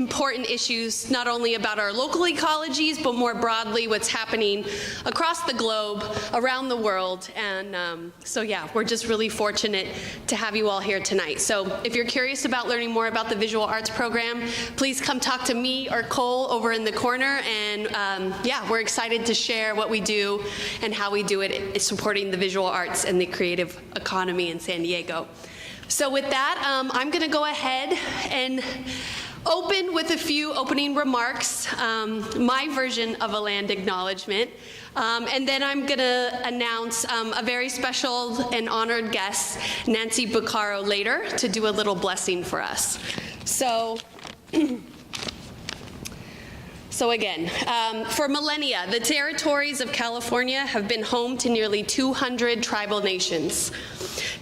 important issues, not only about our local ecologies, but more broadly what's happening across the globe, around the world. And so yeah, we're just really fortunate to have you all here tonight. So if you're curious about learning more about the visual arts program, please come talk to me or Cole over in the corner. And yeah, we're excited to share what we do and how we do it, supporting the visual arts and the creative economy in San Diego. So with that, I'm gonna go ahead and open with a few opening remarks, my version of a land acknowledgement, and then I'm going to announce a very special and honored guest, Nancy Buccaro, later to do a little blessing for us. So again, for millennia, the territories of California have been home to nearly 200 tribal nations.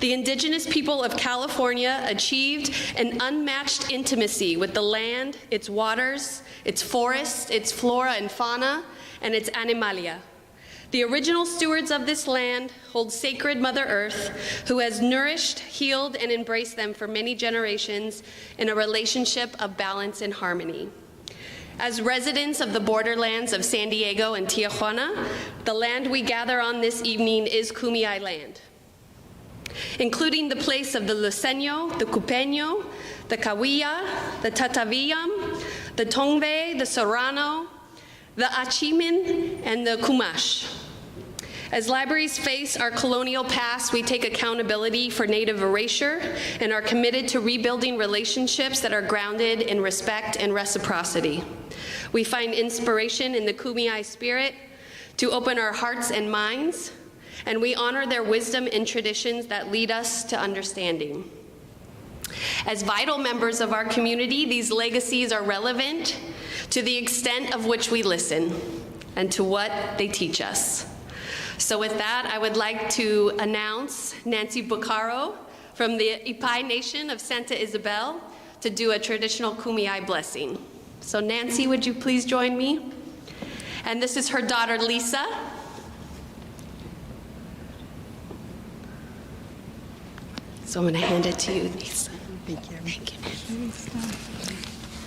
The indigenous people of California achieved an unmatched intimacy with the land, its waters, its forests, its flora and fauna, and its animalia. The original stewards of this land hold sacred Mother Earth, who has nourished, healed, and embraced them for many generations in a relationship of balance and harmony. As residents of the borderlands of San Diego and Tijuana, the land we gather on this evening is Kumeyaay land, including the place of the Luiseño, the Cupeño, the Cahuilla, the Tataviam, the Tongve, the Serrano, the Achiman, and the Chumash. As libraries face our colonial past, we take accountability for Native erasure and are committed to rebuilding relationships that are grounded in respect and reciprocity. We find inspiration in the Kumeyaay spirit to open our hearts and minds, and we honor their wisdom and traditions that lead us to understanding. As vital members of our community, these legacies are relevant to the extent of which we listen and to what they teach us. So with that, I would like to announce Nancy Buccaro from the Ipai Nation of Santa Isabel to do a traditional Kumeyaay blessing. So Nancy, would you please join me? And this is her daughter, Lisa. So I'm going to hand it to you, Lisa. Thank you. Thank you.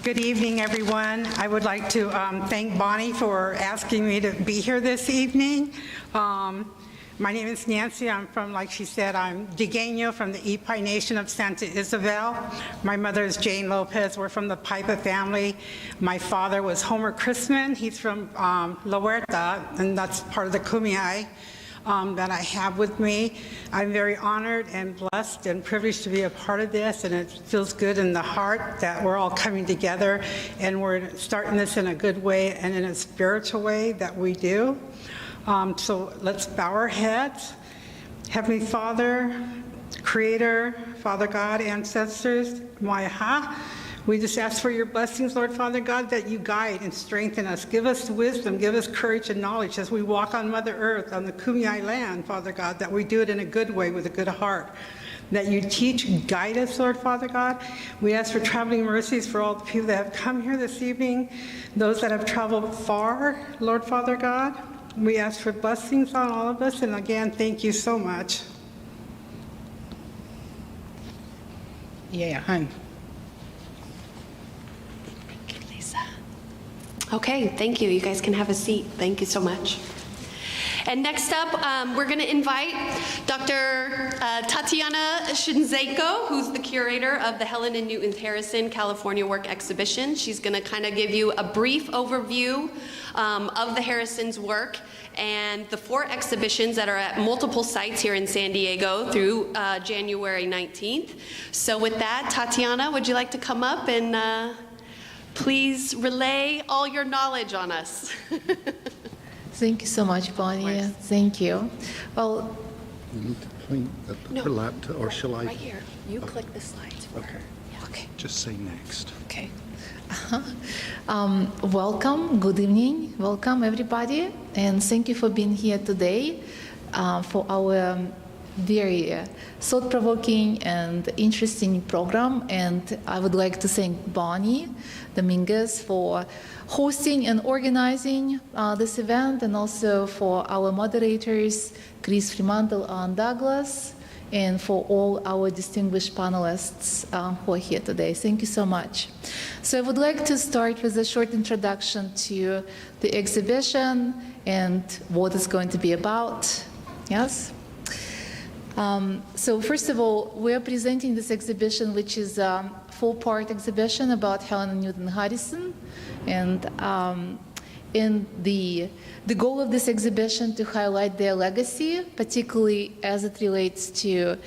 Good evening, everyone. I would like to thank Bonnie for asking me to be here this evening. My name is Nancy. I'm from, like she said, I'm Digueño from the Ipai Nation of Santa Isabel. My mother is Jane Lopez. We're from the Paipa family. My father was Homer Chrisman. He's from La Huerta, and that's part of the Kumeyaay that I have with me. I'm very honored and blessed and privileged to be a part of this, and it feels good in the heart that we're all coming together and we're starting this in a good way and in a spiritual way that we do. So let's bow our heads. Heavenly Father, Creator, Father God, ancestors, Maiha, we just ask for your blessings, Lord Father God, that you guide and strengthen us. Give us wisdom, give us courage and knowledge as we walk on Mother Earth, on the Kumeyaay land, Father God, that we do it in a good way with a good heart. That you teach, guide us, Lord Father God. We ask for traveling mercies for all the people that have come here this evening, those that have traveled far, Lord Father God. We ask for blessings on all of us, and again, thank you so much. Yeah, hun. Okay, thank you. You guys can have a seat. Thank you so much. And next up, we're going to invite Dr. Tatiana Shinzeiko, who's the curator of the Helen and Newton Harrison California Work Exhibition. She's going to kind of give you a brief overview of the Harrison's work and the 4 exhibitions that are at multiple sites here in San Diego through January 19th. So with that, Tatiana, would you like to come up and please relay all your knowledge on us? Thank you so much, Bonnie. Thank you. Well, You need to point at her laptop, or shall I? Right here. You click the slides. Okay. Yeah. okay. Just say next. Okay. Welcome. Good evening. Welcome, everybody. And thank you for being here today for our very thought-provoking and interesting program. And I would like to thank Bonnie Dominguez for hosting and organizing this event, and also for our moderators, Chris Fremantle and Douglas, and for all our distinguished panelists who are here today. Thank you so much. So I would like to start with a short introduction to the exhibition and what it's going to be about. Yes? So first of all, we are presenting this exhibition, which is a four-part exhibition about Helen and Newton Harrison. And the goal of this exhibition to highlight their legacy, particularly as it relates to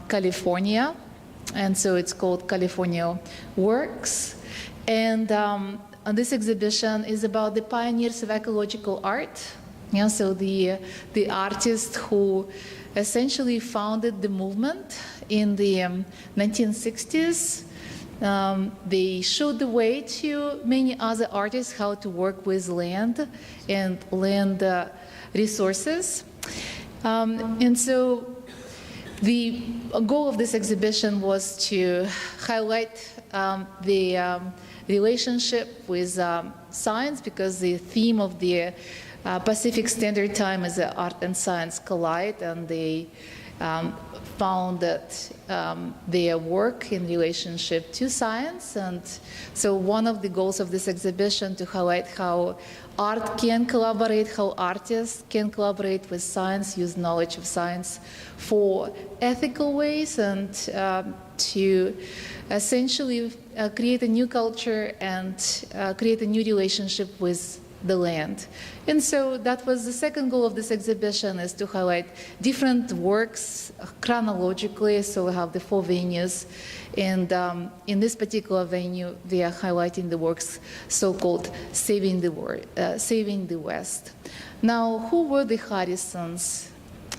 California. And so it's called California Works. And this exhibition is about the pioneers of ecological art. Yeah, so the artists who essentially founded the movement in the 1960s. They showed the way to many other artists how to work with land and land resources. And so the goal of this exhibition was to highlight the relationship with science, because the theme of the Pacific Standard Time is that art and science collide, and they found that their work in relationship to science. And so one of the goals of this exhibition to highlight how art can collaborate, how artists can collaborate with science, use knowledge of science for ethical ways, and to essentially create a new culture and create a new relationship with the land. And so that was the second goal of this exhibition, is to highlight different works chronologically. So we have the four venues, and in this particular venue we are highlighting the works so-called Saving the West. Now, who were the Harrisons?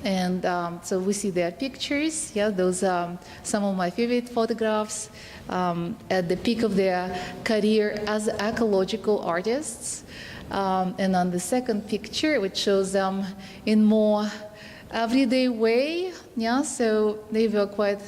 And so we see their pictures. Yeah, those are some of my favorite photographs at the peak of their career as ecological artists. And on the second picture, which shows them in more everyday way, yeah, so they were quite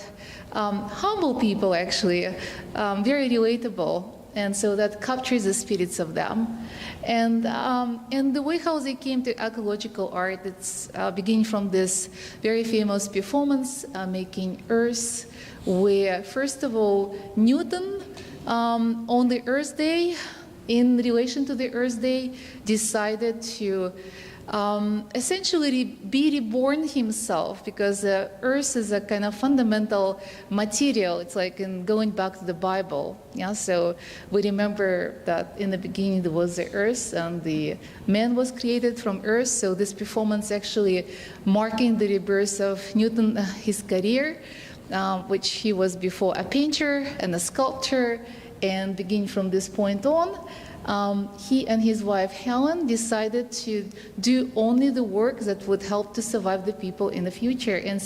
humble people, actually, very relatable, and so that captures the spirits of them. And the way how they came to ecological art, it's beginning from this very famous performance, Making Earth, where, first of all, Newton, on the Earth Day, in relation to the Earth Day, decided to essentially be reborn himself, because Earth is a kind of fundamental material. It's like in going back to the Bible. Yeah, so we remember that in the beginning there was the Earth, and the man was created from Earth. So this performance actually marking the rebirth of Newton, his career, which he was before a painter and a sculptor. And beginning from this point on, he and his wife Helen decided to do only the work that would help to survive the people in the future, and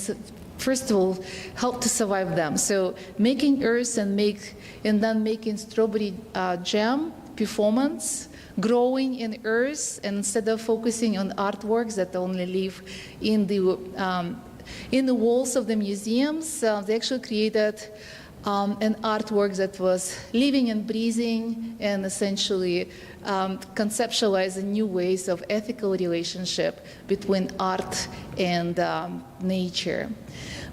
first of all, help to survive them. So making earth and then making strawberry jam performance, growing in earth, and instead of focusing on artworks that only live in the walls of the museums, they actually created an artwork that was living and breathing, and essentially conceptualizing new ways of ethical relationship between art and nature.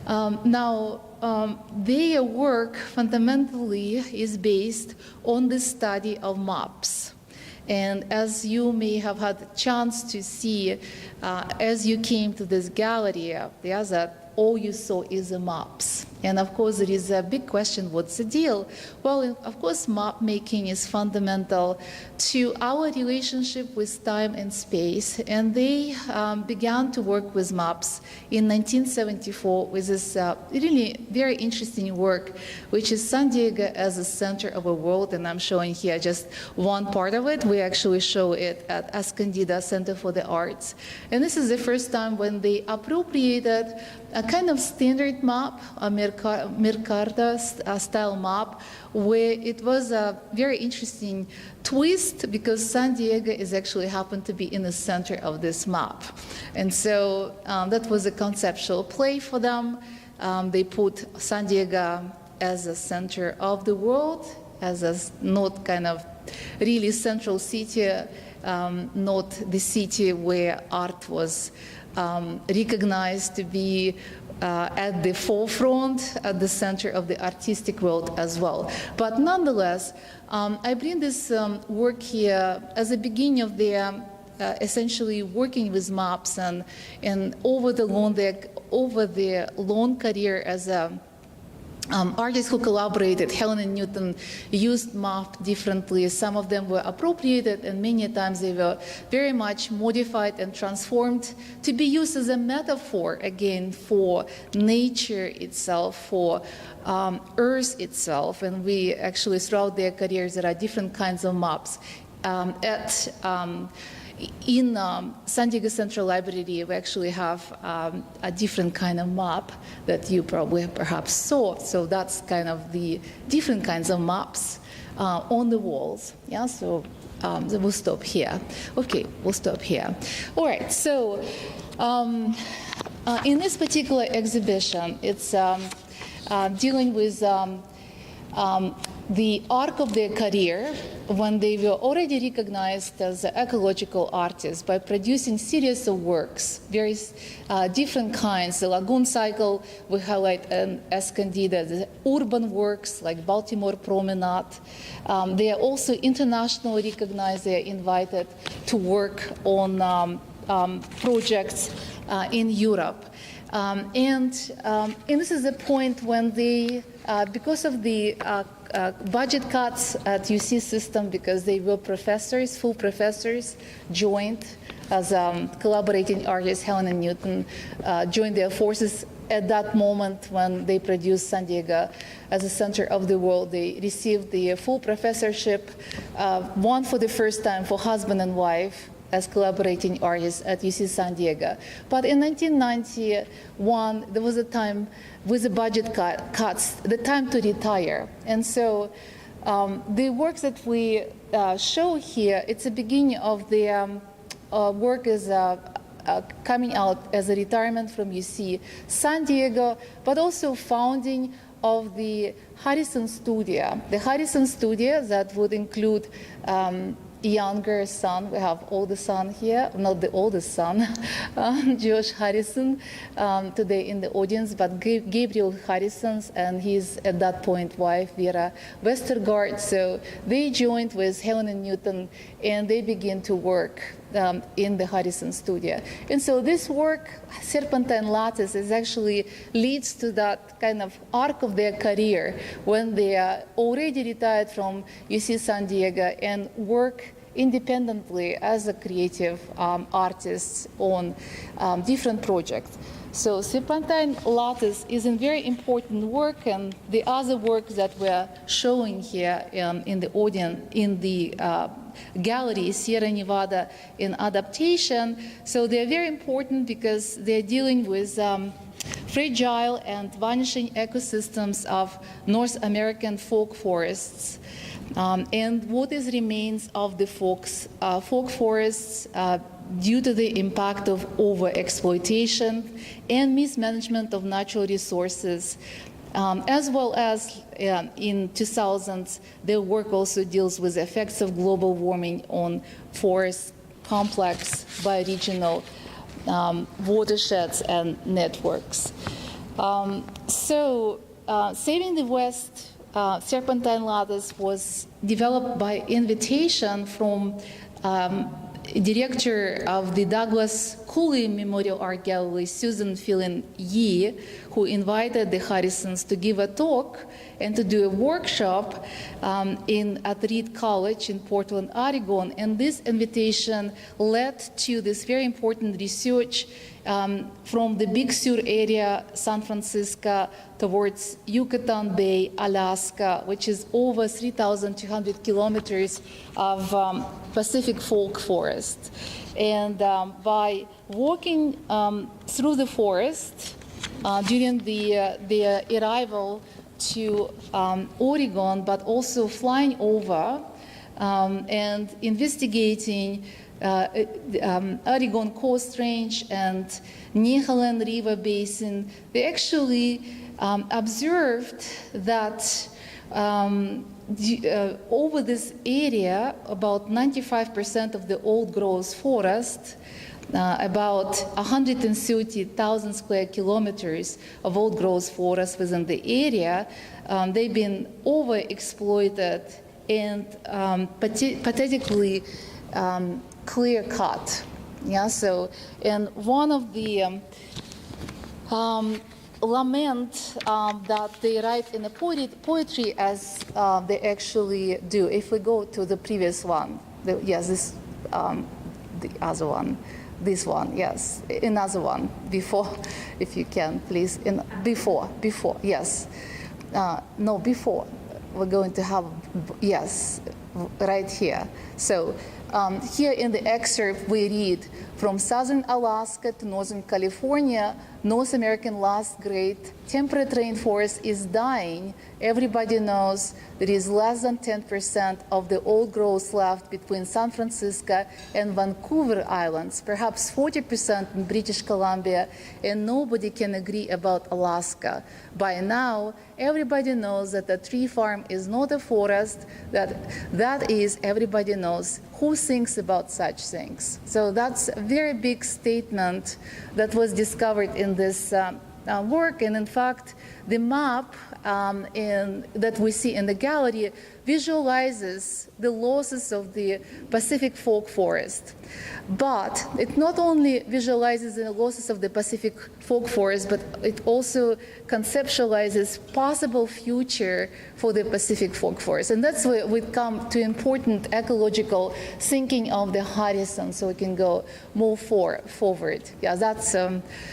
Now, their work fundamentally is based on the study of maps. And as you may have had a chance to see as you came to this gallery, that all you saw is the maps. And of course, there is a big question, what's the deal? Well, of course, map making is fundamental to our relationship with time and space. And they began to work with maps in 1974 with this really very interesting work, which is San Diego as a center of the world. And I'm showing here just one part of it. We actually show it at Escondida Center for the Arts. And this is the first time when they appropriated a kind of standard map, a Mercator style map, where it was a very interesting twist, because San Diego is actually happened to be in the center of this map. And so that was a conceptual play for them. They put San Diego as a center of the world, as a not kind of really central city, not the city where art was recognized to be at the forefront, at the center of the artistic world as well. But nonetheless, I bring this work here as a beginning of the essentially working with maps and over the long career as a artists who collaborated. Helen and Newton used map differently. Some of them were appropriated, and many times they were very much modified and transformed to be used as a metaphor, again, for nature itself, for Earth itself. And we actually, throughout their careers, there are different kinds of maps. In San Diego Central Library, we actually have a different kind of map that you probably perhaps saw. So that's kind of the different kinds of maps on the walls. Yeah, so we'll stop here. Okay, we'll stop here. All right, so in this particular exhibition, it's dealing with the arc of their career when they were already recognized as ecological artists by producing series of works, various different kinds. The Lagoon Cycle, we highlight as Candida, the urban works like Baltimore Promenade. They are also internationally recognized. They are invited to work on projects in Europe. And this is the point when they, because of the budget cuts at UC system, because they were professors, full professors, joined as collaborating artists. Helen and Newton joined their forces at that moment when they produced San Diego as a center of the world. They received the full professorship, one for the first time for husband and wife, as collaborating artists at UC San Diego. But in 1991, there was a time with the budget cuts, the time to retire. And so the works that we show here, it's a beginning of the work is coming out as a retirement from UC San Diego, but also founding of the Harrison Studio. The Harrison Studio that would include younger son, we have oldest son here, not the oldest son, Josh Harrison, today in the audience, but Gabriel Harrison and his, at that point, wife, Vera Westergaard. So they joined with Helen and Newton, and they began to work in the Harrison Studio. And so this work, Serpentine Lattice, is actually leads to that kind of arc of their career when they are already retired from UC San Diego and work independently as a creative artists on different projects. So Serpentine Lattice is a very important work, and the other works that we're showing here in the audience, in the gallery, Sierra Nevada in adaptation. So they're very important because they're dealing with fragile and vanishing ecosystems of North American folk forests. And what is remains of the folk forests due to the impact of overexploitation and mismanagement of natural resources, as well as in 2000s, their work also deals with the effects of global warming on forest complex, bioregional watersheds and networks. Saving the West, Serpentine Lattice was developed by invitation from director of the Douglas Cooley Memorial Art Gallery, Susan Phelan Yee, who invited the Harrisons to give a talk and to do a workshop at Reed College in Portland, Oregon. And this invitation led to this very important research from the Big Sur area, San Francisco, towards Yucatan Bay, Alaska, which is over 3,200 kilometers of Pacific folk forest. And by walking through the forest during their arrival to Oregon, but also flying over and investigating Oregon Coast Range and Nehelen River Basin, they actually observed that over this area, about 95% of the old growth forest about 130,000 square kilometers of old-growth forest within the area. They've been overexploited and pathetically clear-cut. Yeah, so, and one of the lament that they write in the poetry as they actually do. If we go to the previous one, the other one, this one, yes, another one, before, if you can, please, before, yes. No, before, we're going to have, yes, right here. So here in the excerpt we read, from southern Alaska to northern California, North American last great temperate rainforest is dying. Everybody knows there is less than 10% of the old growth left between San Francisco and Vancouver Islands, perhaps 40% in British Columbia, and nobody can agree about Alaska. By now, everybody knows that a tree farm is not a forest, that is, everybody knows who thinks about such things. So that's a very big statement that was discovered in this work, and in fact, the map that we see in the gallery visualizes the losses of the Pacific folk forest. But it not only visualizes the losses of the Pacific folk forest, but it also conceptualizes possible future for the Pacific folk forest. And that's where we come to important ecological thinking of the Harrison, so we can go move forward. Yeah, that's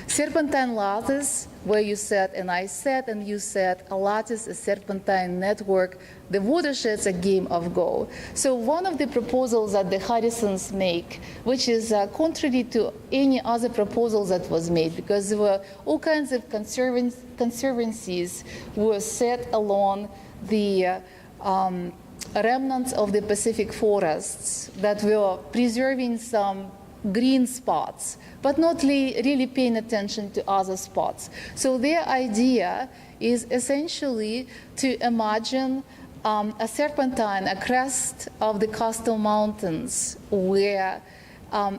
Serpentine Lattice, where you said, and I said, and you said, a lattice, a serpentine network, the watershed's a game of Go. So one of the proposals that the Harrisons make, which is contrary to any other proposals that was made, because there were all kinds of conservancies were set along the remnants of the Pacific forests that were preserving some green spots, but not really paying attention to other spots. So their idea is essentially to imagine a serpentine, a crest of the coastal mountains, where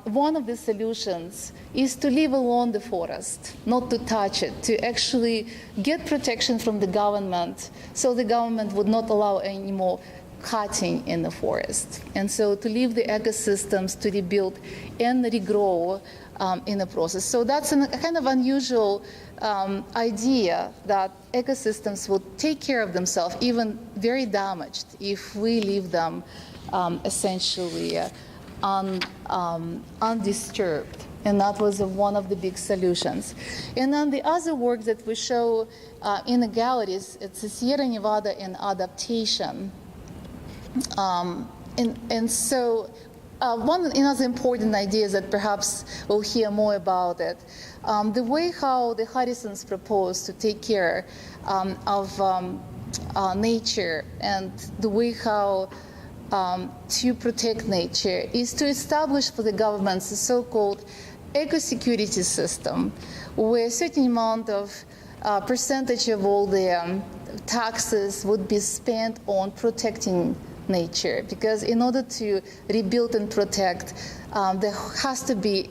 one of the solutions is to live along the forest, not to touch it, to actually get protection from the government, so the government would not allow any more cutting in the forest. And so to leave the ecosystems to rebuild and regrow in the process. So that's a kind of unusual idea that ecosystems will take care of themselves, even very damaged, if we leave them essentially undisturbed. And that was one of the big solutions. And then the other work that we show in the galleries, it's the Sierra Nevada in adaptation. And so another important idea is that perhaps we'll hear more about it. The way how the Harrisons propose to take care of nature, and the way how to protect nature is to establish for the governments a so-called eco-security system, where a certain amount of percentage of all the taxes would be spent on protecting nature, because in order to rebuild and protect, there has to be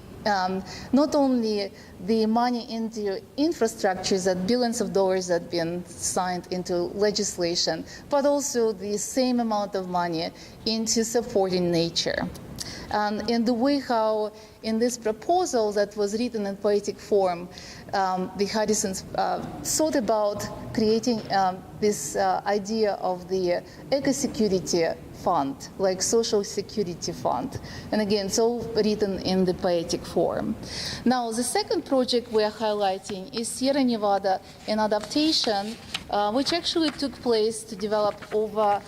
not only the money into infrastructures, that billions of dollars that have been signed into legislation, but also the same amount of money into supporting nature. And in the way how, in this proposal that was written in poetic form, the Harrisons thought about creating this idea of the eco-security fund, like social security fund. And again, it's all written in the poetic form. Now, the second project we're highlighting is Sierra Nevada in adaptation, which actually took place to develop over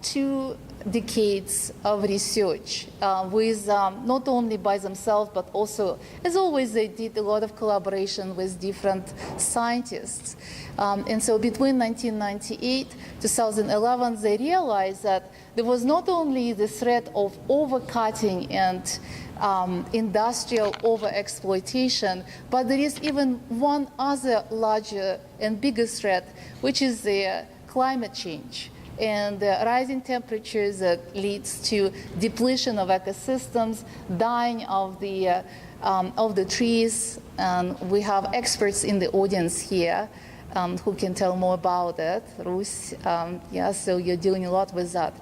2 decades of research with not only by themselves, but also, as always, they did a lot of collaboration with different scientists. And so between 1998 to 2011, they realized that there was not only the threat of overcutting and industrial overexploitation, but there is even one other larger and bigger threat, which is the climate change. and rising temperatures that leads to depletion of ecosystems, dying of the trees. And we have experts in the audience here who can tell more about it. Ruth, yeah, so you're dealing a lot with that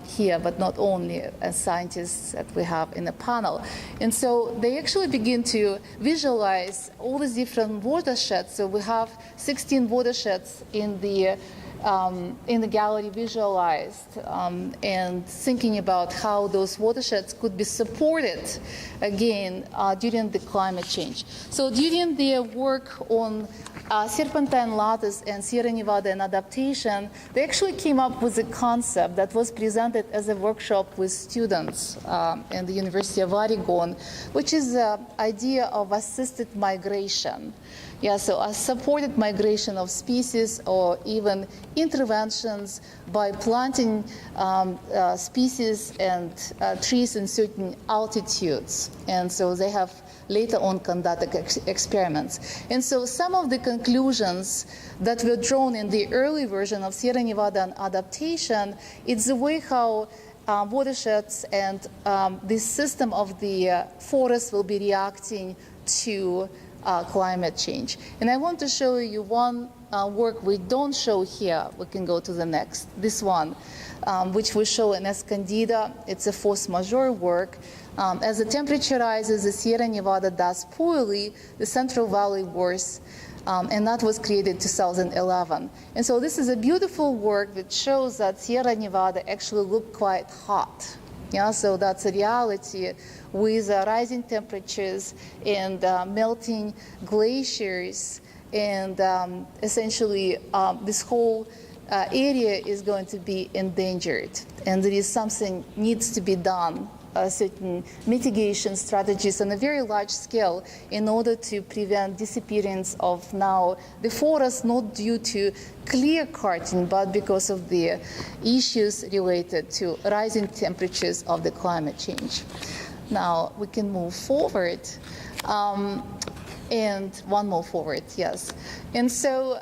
here, but not only as scientists that we have in the panel. And so they actually begin to visualize all these different watersheds. So we have 16 watersheds in the gallery visualized, and thinking about how those watersheds could be supported again during the climate change. So during their work on Serpentine Lattice and Sierra Nevada and adaptation, they actually came up with a concept that was presented as a workshop with students in the University of Oregon, which is the idea of assisted migration. Yeah, so a supported migration of species or even interventions by planting species and trees in certain altitudes. And so they have later on conducted experiments. And so some of the conclusions that were drawn in the early version of Sierra Nevada and adaptation, it's the way how watersheds and this system of the forest will be reacting to climate change. And I want to show you one work we don't show here. We can go to the next, this one, which we show in Escondida. It's a force majeure work. As the temperature rises, the Sierra Nevada does poorly, the Central Valley worse, and that was created in 2011. And so this is a beautiful work that shows that Sierra Nevada actually looked quite hot. Yeah, so that's a reality with rising temperatures and melting glaciers, and essentially this whole area is going to be endangered, and there is something needs to be done, certain mitigation strategies on a very large scale in order to prevent disappearance of now the forest, not due to clear cutting, but because of the issues related to rising temperatures of the climate change. Now we can move forward. And one more forward, yes. And so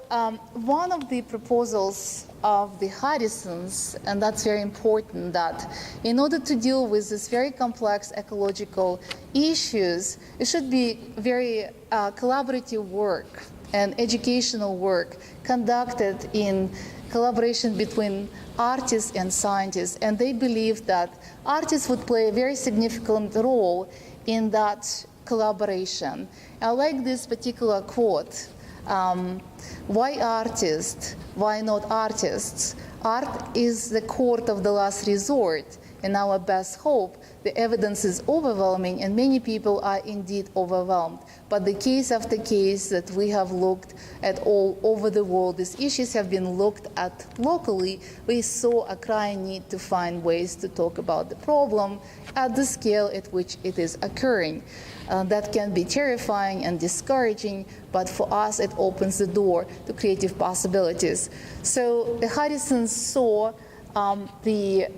one of the proposals of the Harrisons, and that's very important, that in order to deal with this very complex ecological issues, it should be very collaborative work and educational work conducted in collaboration between artists and scientists. And they believe that artists would play a very significant role in that collaboration. I like this particular quote. Why artists? Why not artists? Art is the court of the last resort, and our best hope. The evidence is overwhelming, and many people are indeed overwhelmed. But the case after case that we have looked at all over the world, these issues have been looked at locally. We saw a crying need to find ways to talk about the problem at the scale at which it is occurring. That can be terrifying and discouraging, but for us it opens the door to creative possibilities. So the Harrisons saw the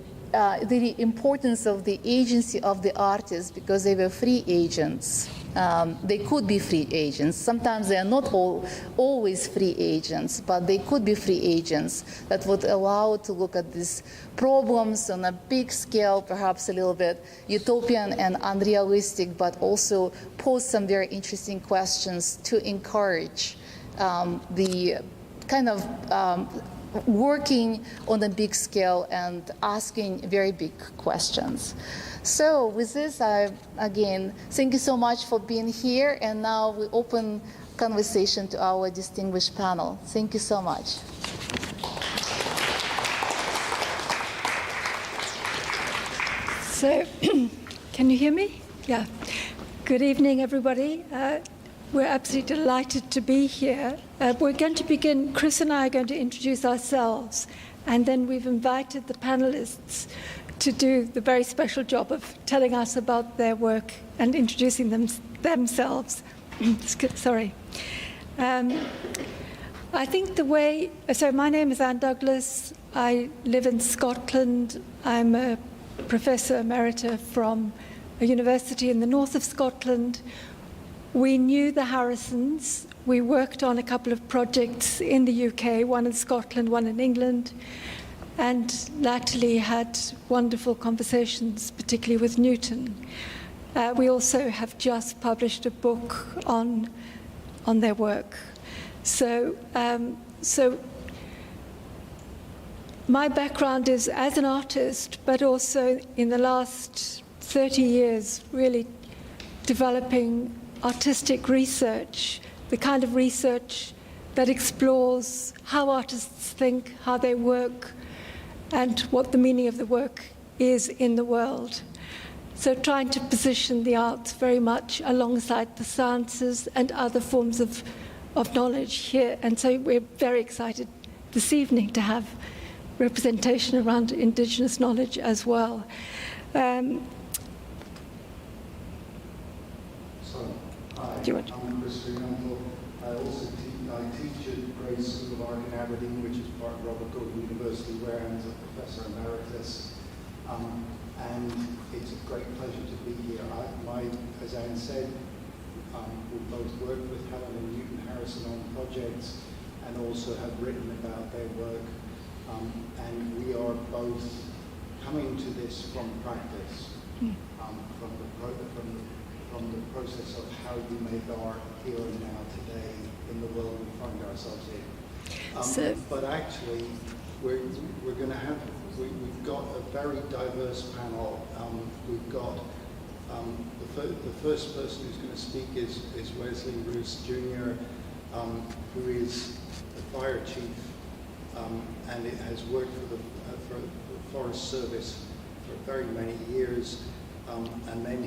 importance of the agency of the artists because they were free agents. They could be free agents. Sometimes they are not always free agents, but they could be free agents that would allow to look at these problems on a big scale, perhaps a little bit utopian and unrealistic, but also pose some very interesting questions to encourage the kind of working on a big scale and asking very big questions. So with this, again, thank you so much for being here, and now we open conversation to our distinguished panel. Thank you so much. So, can you hear me? Yeah. Good evening, everybody. We're absolutely delighted to be here. We're going to begin, Chris and I are going to introduce ourselves, and then we've invited the panelists to do the very special job of telling us about their work and introducing themselves. Sorry. I think the way, so my name is Anne Douglas. I live in Scotland. I'm a professor emerita from a university in the north of Scotland. We knew the Harrisons. We worked on a couple of projects in the UK, one in Scotland, one in England. and latterly had wonderful conversations, particularly with Newton. We also have just published a book on their work. So my background is as an artist, but also in the last 30 years, really developing artistic research, the kind of research that explores how artists think, how they work, and what the meaning of the work is in the world. So trying to position the arts very much alongside the sciences and other forms of knowledge here. And so we're very excited this evening to have representation around Indigenous knowledge as well. Hi, Do you want- I'm Chris Fremantle. I teach at Grade School of Art in Aberdeen, which is part of Robert Gordon University, where I'm a Professor Emeritus. And it's a great pleasure to be here. As Anne said, we both worked with Helen and Newton Harrison on projects and also have written about their work. And we are both coming to this from practice, from the process of how you make art here and now today in the world we find ourselves in. But actually, we're going to have, we've got a very diverse panel. We've got the first person who's going to speak is Wesley Roos Jr., who is the fire chief and it has worked for the Forest Service for very many years. And then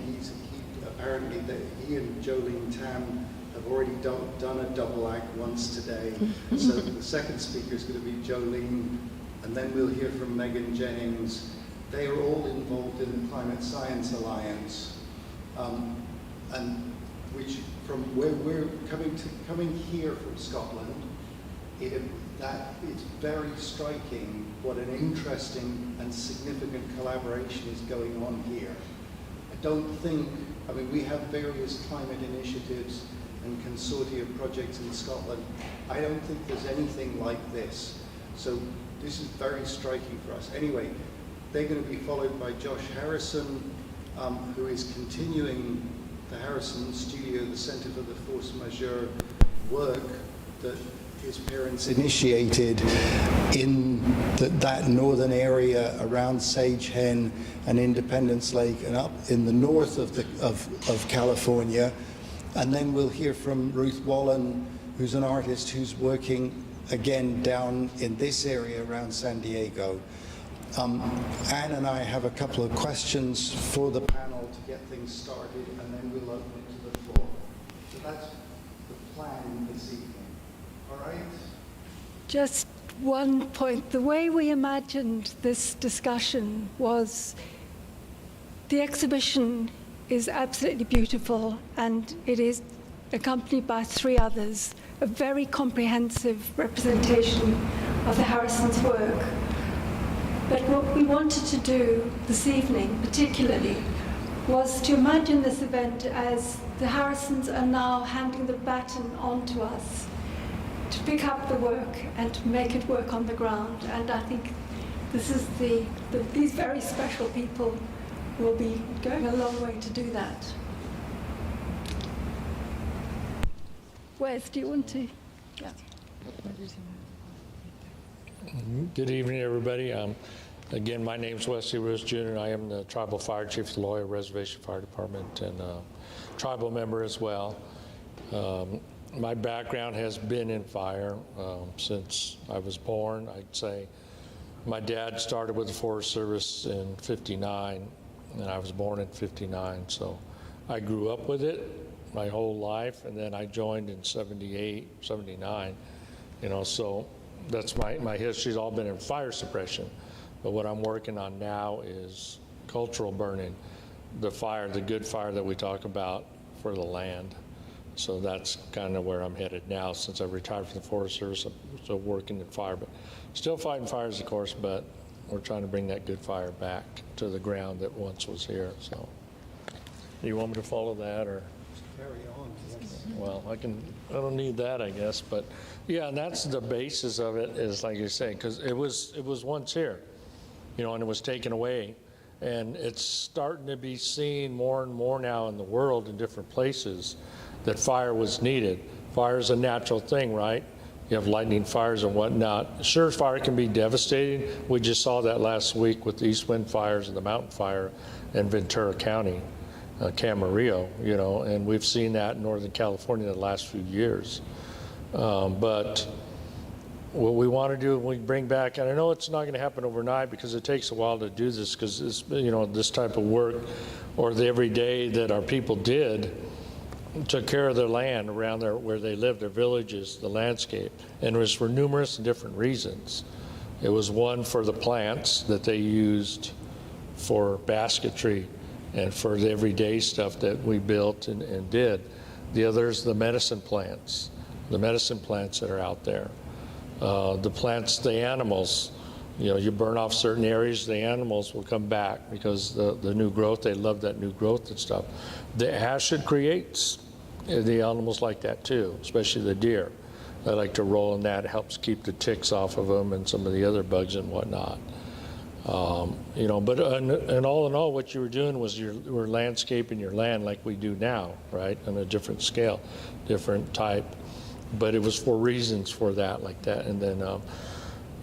apparently he and Jolene Tam have already done a double act once today. So the second speaker is going to be Jolene, and then we'll hear from Megan Jennings. They are all involved in the Climate Science Alliance, and which from where we're coming here from Scotland, it's very striking what an interesting and significant collaboration is going on here. I mean, we have various climate initiatives and consortia projects in Scotland. I don't think there's anything like this. So this is very striking for us. Anyway, they're going to be followed by Josh Harrison, who is continuing the Harrison Studio, the Centre for the Force Majeure work that his parents initiated in that northern area around Sagehen and Independence Lake and up in the north of California. And then we'll hear from Ruth Wallen, who's an artist who's working again down in this area around San Diego. Anne and I have a couple of questions for the panel to get things started, and then we'll open it to the floor. So that's the plan this evening. All right? Just one point. The way we imagined this discussion was the exhibition is absolutely beautiful, and it is accompanied by 3 others, a very comprehensive representation of the Harrisons' work. But what we wanted to do this evening, particularly, was to imagine this event as the Harrisons are now handing the baton on to us to pick up the work and to make it work on the ground. And I think this is these very special people will be going a long way to do that. Wes, do you want to? Yeah. Good evening, everybody. Again, my name is Wesley Roos Jr. and I am the Tribal Fire Chief of the Loya Reservation Fire Department and tribal member as well. My background has been in fire since I was born. I'd say my dad started with the Forest Service in '59, and I was born in '59, so I grew up with it my whole life, and then I joined in '78, '79, so that's my history's all been in fire suppression. But what I'm working on now is cultural burning, the fire, the good fire that we talk about for the land. So that's kind of where I'm headed now. Since I retired from the Forest Service, I'm still working in fire, but still fighting fires, of course, but we're trying to bring that good fire back to the ground that once was here. So do you want me to follow that, or? Carry on. Well, I don't need that, I guess, but yeah, and that's the basis of it, is like you say, because it was once here, and it was taken away, and it's starting to be seen more and more now in the world in different places that fire was needed. Fire is a natural thing, right? You have lightning fires and whatnot. Sure, fire can be devastating. We just saw that last week with the east wind fires and the mountain fire in Ventura County. Camarillo, and we've seen that in Northern California in the last few years. But what we want to do, we bring back, and I know it's not going to happen overnight because it takes a while to do this, because it's, this type of work, or the everyday that our people did, took care of their land around there where they lived, their villages, the landscape, and it was for numerous and different reasons. It was one for the plants that they used for basketry and for the everyday stuff that we built and did. The other's the medicine plants that are out there. The plants, the animals, you burn off certain areas, the animals will come back because the new growth, they love that new growth and stuff. The acid creates the animals like that too, especially the deer. They like to roll in that. It helps keep the ticks off of them and some of the other bugs and whatnot. But and all in all, what you were doing was you were landscaping your land like we do now, right? On a different scale, different type. But it was for reasons for that, like that. And then,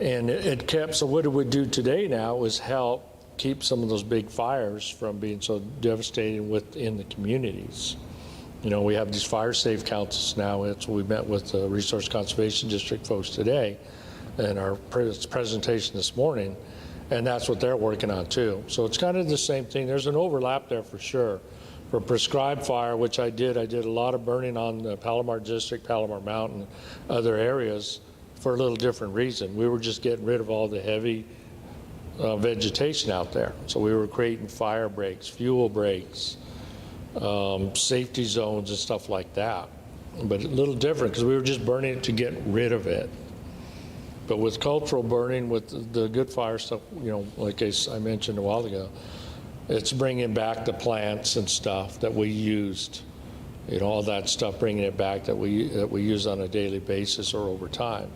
and it kept, so what it would do today now was help keep some of those big fires from being so devastating within the communities. We have these fire safe councils now. We met with the Resource Conservation District folks today in our presentation this morning. And that's what they're working on too. So it's kind of the same thing. There's an overlap there for sure. For prescribed fire, which I did a lot of burning on the Palomar District, Palomar Mountain, other areas for a little different reason. We were just getting rid of all the heavy vegetation out there. So we were creating fire breaks, fuel breaks, safety zones and stuff like that. But a little different because we were just burning it to get rid of it. But with cultural burning, with the good fire stuff, like I mentioned a while ago, it's bringing back the plants and stuff that we used, all that stuff, bringing it back that we use on a daily basis or over time.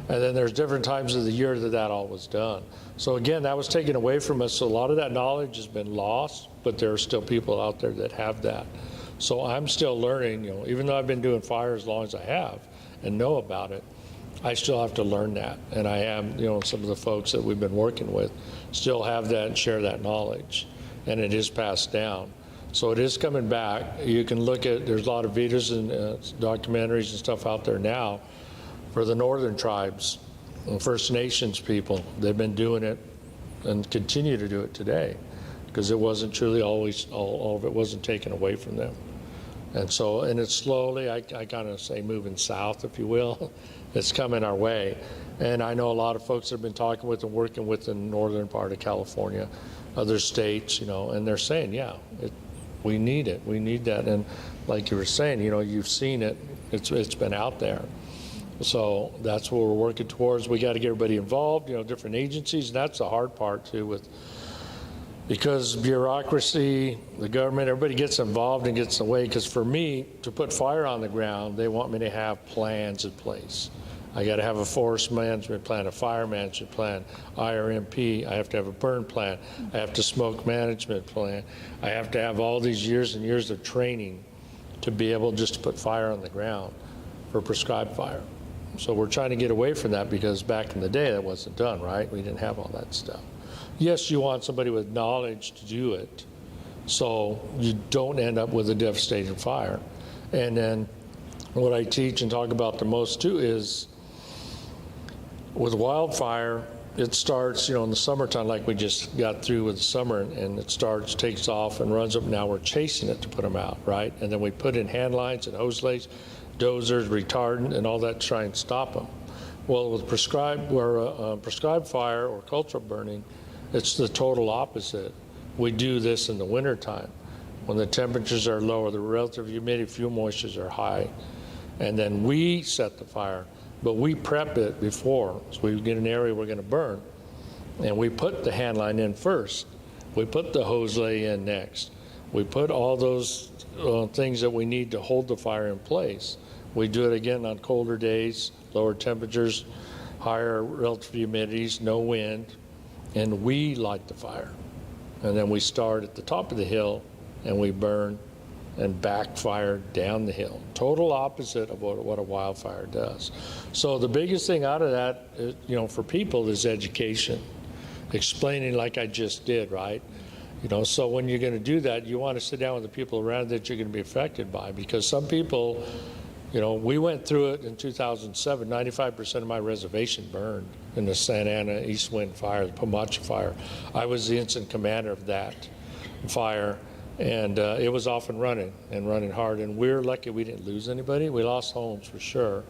And then there's different times of the year that all was done. So again, that was taken away from us. So a lot of that knowledge has been lost, but there are still people out there that have that. So I'm still learning, even though I've been doing fire as long as I have and know about it, I still have to learn that. And I am, some of the folks that we've been working with still have that and share that knowledge. And it is passed down. So it is coming back. You can look at, there's a lot of videos and documentaries and stuff out there now for the northern tribes and First Nations people. They've been doing it and continue to do it today because it wasn't truly always, all of it wasn't taken away from them. And so, and it's slowly, I kind of say moving south, if you will. It's coming our way. And I know a lot of folks have been talking with and working with the northern part of California, other states, and they're saying, yeah, we need it. We need that. And like you were saying, you've seen it. It's been out there. So that's what we're working towards. We got to get everybody involved, different agencies. And that's the hard part too, because bureaucracy, the government, everybody gets involved and gets away. Because for me, to put fire on the ground, they want me to have plans in place. I got to have a forest management plan, a fire management plan, IRMP. I have to have a burn plan. I have to smoke management plan. I have to have all these years and years of training to be able just to put fire on the ground for prescribed fire. So we're trying to get away from that because back in the day that wasn't done, right? We didn't have all that stuff. Yes, you want somebody with knowledge to do it so you don't end up with a devastating fire. And then what I teach and talk about the most too is with wildfire, it starts, in the summertime, like we just got through with the summer, and it starts, takes off, and runs up. Now we're chasing it to put them out, right? And then we put in hand lines and hose lays, dozers, retardant, and all that to try and stop them. Well, with prescribed fire or cultural burning, it's the total opposite. We do this in the wintertime when the temperatures are lower, the relative humidity, fuel moistures are high, and then we set the fire. But we prep it before, so we get an area we're going to burn, and we put the hand line in first. We put the hose lay in next. We put all those things that we need to hold the fire in place. We do it again on colder days, lower temperatures, higher relative humidities, no wind, and we light the fire. And then we start at the top of the hill and we burn and backfire down the hill. Total opposite of what a wildfire does. So the biggest thing out of that, for people is education. Explaining like I just did, right? So when you're going to do that, you want to sit down with the people around that you're going to be affected by, because some people, we went through it in 2007. 95% of my reservation burned in the Santa Ana East Wind fire, the Pomacha fire. I was the incident commander of that fire, and it was off and running hard. And we're lucky we didn't lose anybody. We lost homes for sure,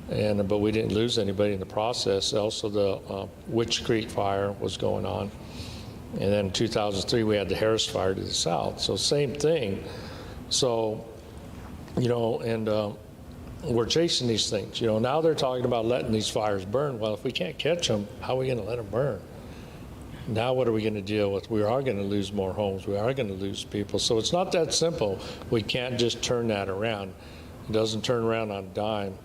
but we didn't lose anybody in the process. Also, the Witch Creek fire was going on. And then in 2003, we had the Harris fire to the south. So same thing. So, we're chasing these things. Now they're talking about letting these fires burn. Well, if we can't catch them, how are we going to let them burn? Now what are we going to deal with? We are going to lose more homes. We are going to lose people. So it's not that simple. We can't just turn that around. It doesn't turn around on a dime.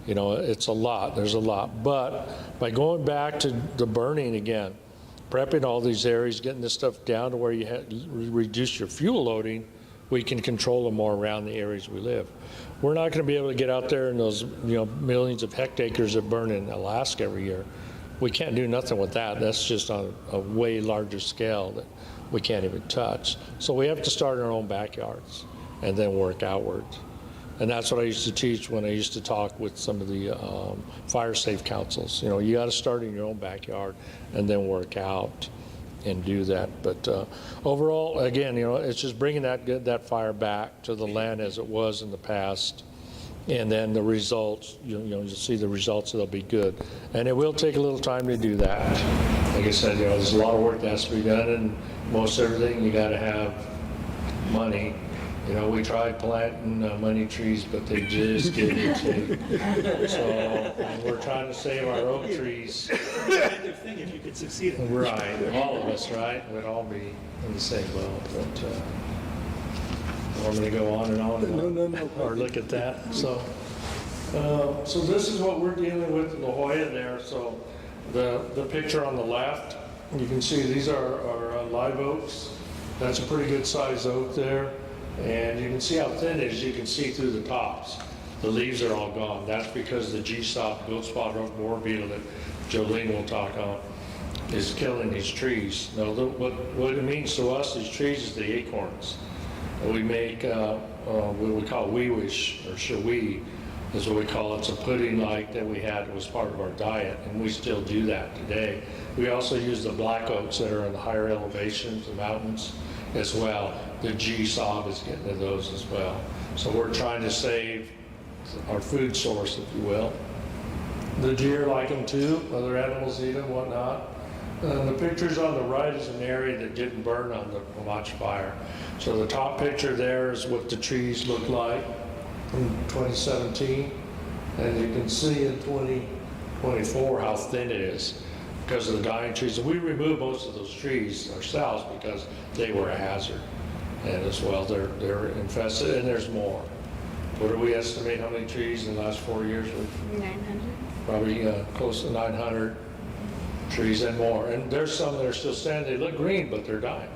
It's a lot. There's a lot. But by going back to the burning again, prepping all these areas, getting this stuff down to where you reduce your fuel loading, we can control them more around the areas we live. We're not going to be able to get out there in those millions of hectares that burn in Alaska every year. We can't do nothing with that. That's just on a way larger scale that we can't even touch. So we have to start in our own backyards and then work outwards. And that's what I used to teach when I used to talk with some of the fire safe councils. You got to start in your own backyard and then work out and do that. But overall, again, it's just bringing that fire back to the land as it was in the past. And then the results, you'll see the results, they'll be good. And it will take a little time to do that. Like I said, there's a lot of work that has to be done, and most everything you got to have money. We tried planting money trees, but they just didn't take. So we're trying to save our oak trees. Effective thing if you could succeed in it. Right, all of us, right? We'd all be in the same boat. But I'm going to go on and on. No. Or look at that. So this is what we're dealing with in La Jolla there. So the picture on the left, you can see these are live oaks. That's a pretty good size oak there. And you can see how thin it is. You can see through the tops. The leaves are all gone. That's because the G-stop, gold spot oak borer beetle that Jolene will talk on, is killing these trees. Now, what it means to us, these trees, is the acorns. And we make what we call wee-wish, or shawee, is what we call it. It's a pudding-like that we had. It was part of our diet, and we still do that today. We also use the black oaks that are in the higher elevations, the mountains, as well. The G-sob is getting to those as well. So we're trying to save our food source, if you will. The deer like them too. Other animals eat them, whatnot. The pictures on the right is an area that didn't burn on the Pomacha fire. So the top picture there is what the trees look like in 2017. And you can see in 2024 how thin it is because of the dying trees. And we removed most of those trees ourselves because they were a hazard. And as well, they're infested, and there's more. What do we estimate how many trees in the last 4 years? 900. Probably close to 900 trees and more. And there's some that are still standing. They look green, but they're dying.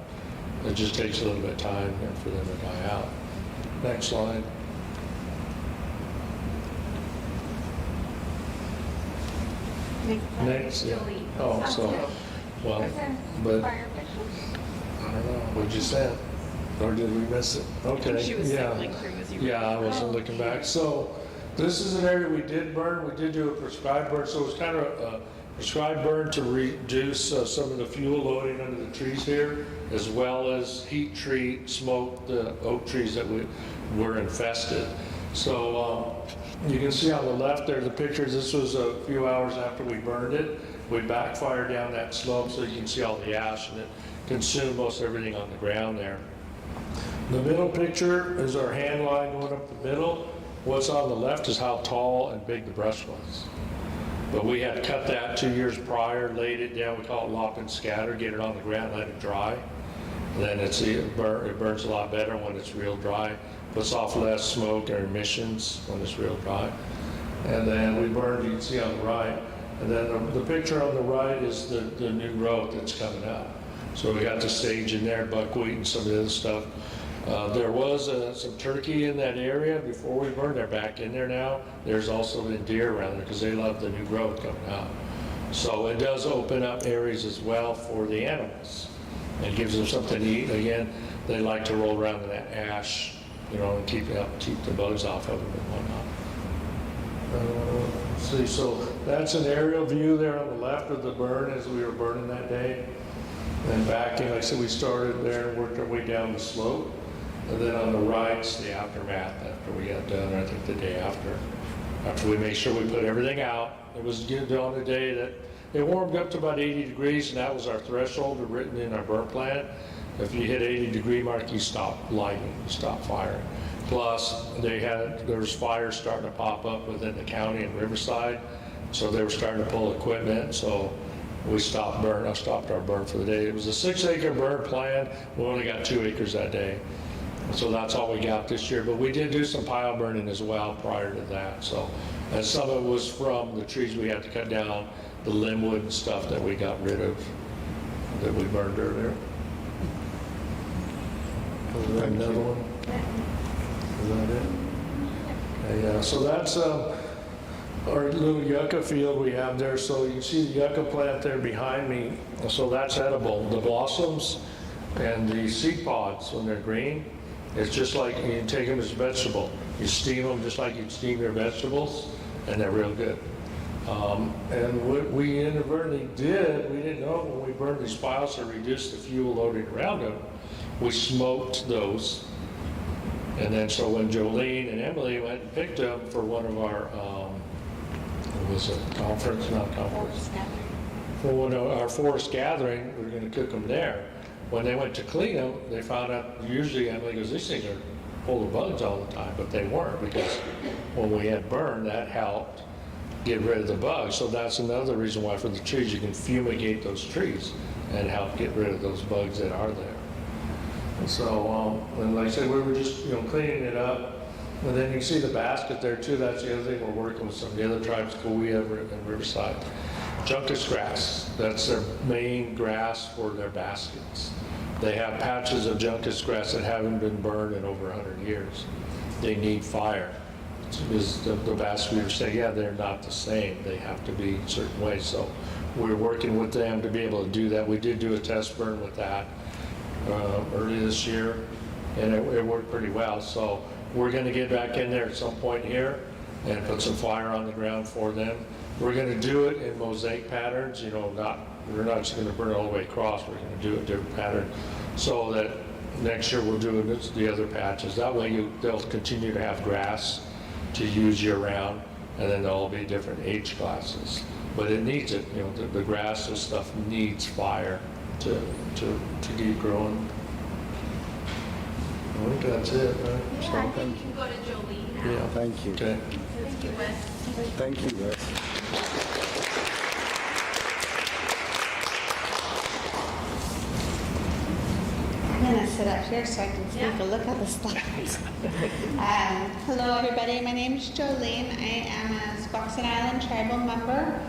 It just takes a little bit of time for them to die out. Next slide. Next, yeah. Oh, so, well, but I don't know. What'd you say? Or did we miss it? Okay. She was yeah. cycling through as you were. Yeah, I wasn't looking back. So this is an area we did burn. We did do a prescribed burn. So it was kind of a prescribed burn to reduce some of the fuel loading under the trees here, as well as heat treat, smoke the oak trees that were infested. So you can see on the left there the pictures. This was a few hours after we burned it. We backfired down that slope so you can see all the ash, and it consumed most everything on the ground there. The middle picture is our hand line going up the middle. What's on the left is how tall and big the brush was. But we had cut that 2 years prior, laid it down, we call it lop and scatter, get it on the ground, let it dry. And then it burns a lot better when it's real dry. Puts off less smoke or emissions when it's real dry. And then we burned, you can see on the right. And then the picture on the right is the new road that's coming up. So we got the sage in there, buckwheat and some of the other stuff. There was some turkey in that area before we burned. They're back in there now. There's also been deer around there because they love the new road coming out. So it does open up areas as well for the animals. It gives them something to eat. Again, they like to roll around in that ash, and keep the bugs off of them and whatnot. See, so that's an aerial view there on the left of the burn as we were burning that day. And back in, like I said, we started there and worked our way down the slope. And then on the right's the aftermath after we got done, I think the day after. After we made sure we put everything out. It was good on the day that it warmed up to about 80 degrees, and that was our threshold written in our burn plan. If you hit 80-degree mark, you stop lighting, you stop firing. Plus, there was fires starting to pop up within the county and Riverside, so they were starting to pull equipment. So we stopped our burn for the day. It was a 6-acre burn plan. We only got 2 acres that day. So that's all we got this year. But we did do some pile burning as well prior to that. So, and some of it was from the trees we had to cut down, the limbwood and stuff that we got rid of, that we burned earlier. Was there another one? Is that it? Yeah, so that's our little yucca field we have there. So you see the yucca plant there behind me. So that's edible. The blossoms and the seed pods, when they're green, it's just like you take them as a vegetable. You steam them just like you'd steam your vegetables, and they're real good. And what we inadvertently did, we didn't know when we burned these piles to reduce the fuel loading around them, we smoked those. And then so when Jolene and Emily went and picked them for one of our, what was it, conference, not conference? For one of our forest gathering, we were going to cook them there. When they went to clean them, they found out, usually Emily goes, these things are full of bugs all the time, but they weren't, because when we had burned, that helped get rid of the bugs. So that's another reason why for the trees, you can fumigate those trees and help get rid of those bugs that are there. And so, and like I said, we were just, cleaning it up. And then you see the basket there too. That's the other thing we're working with some of the other tribes, Kauai and Riverside. Juncus grass, that's their main grass for their baskets. They have patches of juncus grass that haven't been burned in over 100 years. They need fire. Because the basket, we were saying, yeah, they're not the same. They have to be certain ways. So we're working with them to be able to do that. We did do a test burn with that early this year, and it worked pretty well. So we're going to get back in there at some point here and put some fire on the ground for them. We're going to do it in mosaic patterns, we're not just going to burn it all the way across. We're going to do a different pattern so that next year we'll do the other patches. That way they'll continue to have grass to use year round, and then they'll all be different age classes. But it needs it, the grass and stuff needs fire to keep growing. I think that's it, right? Yeah, I think you can go to Jolene now. Yeah. Thank you. Okay. Thank you, Wes. Thank you, Wes. I'm going to sit up here so I can take a look at the slides. Hello, everybody. My name is Jolene. I am a Squaxin Island tribal member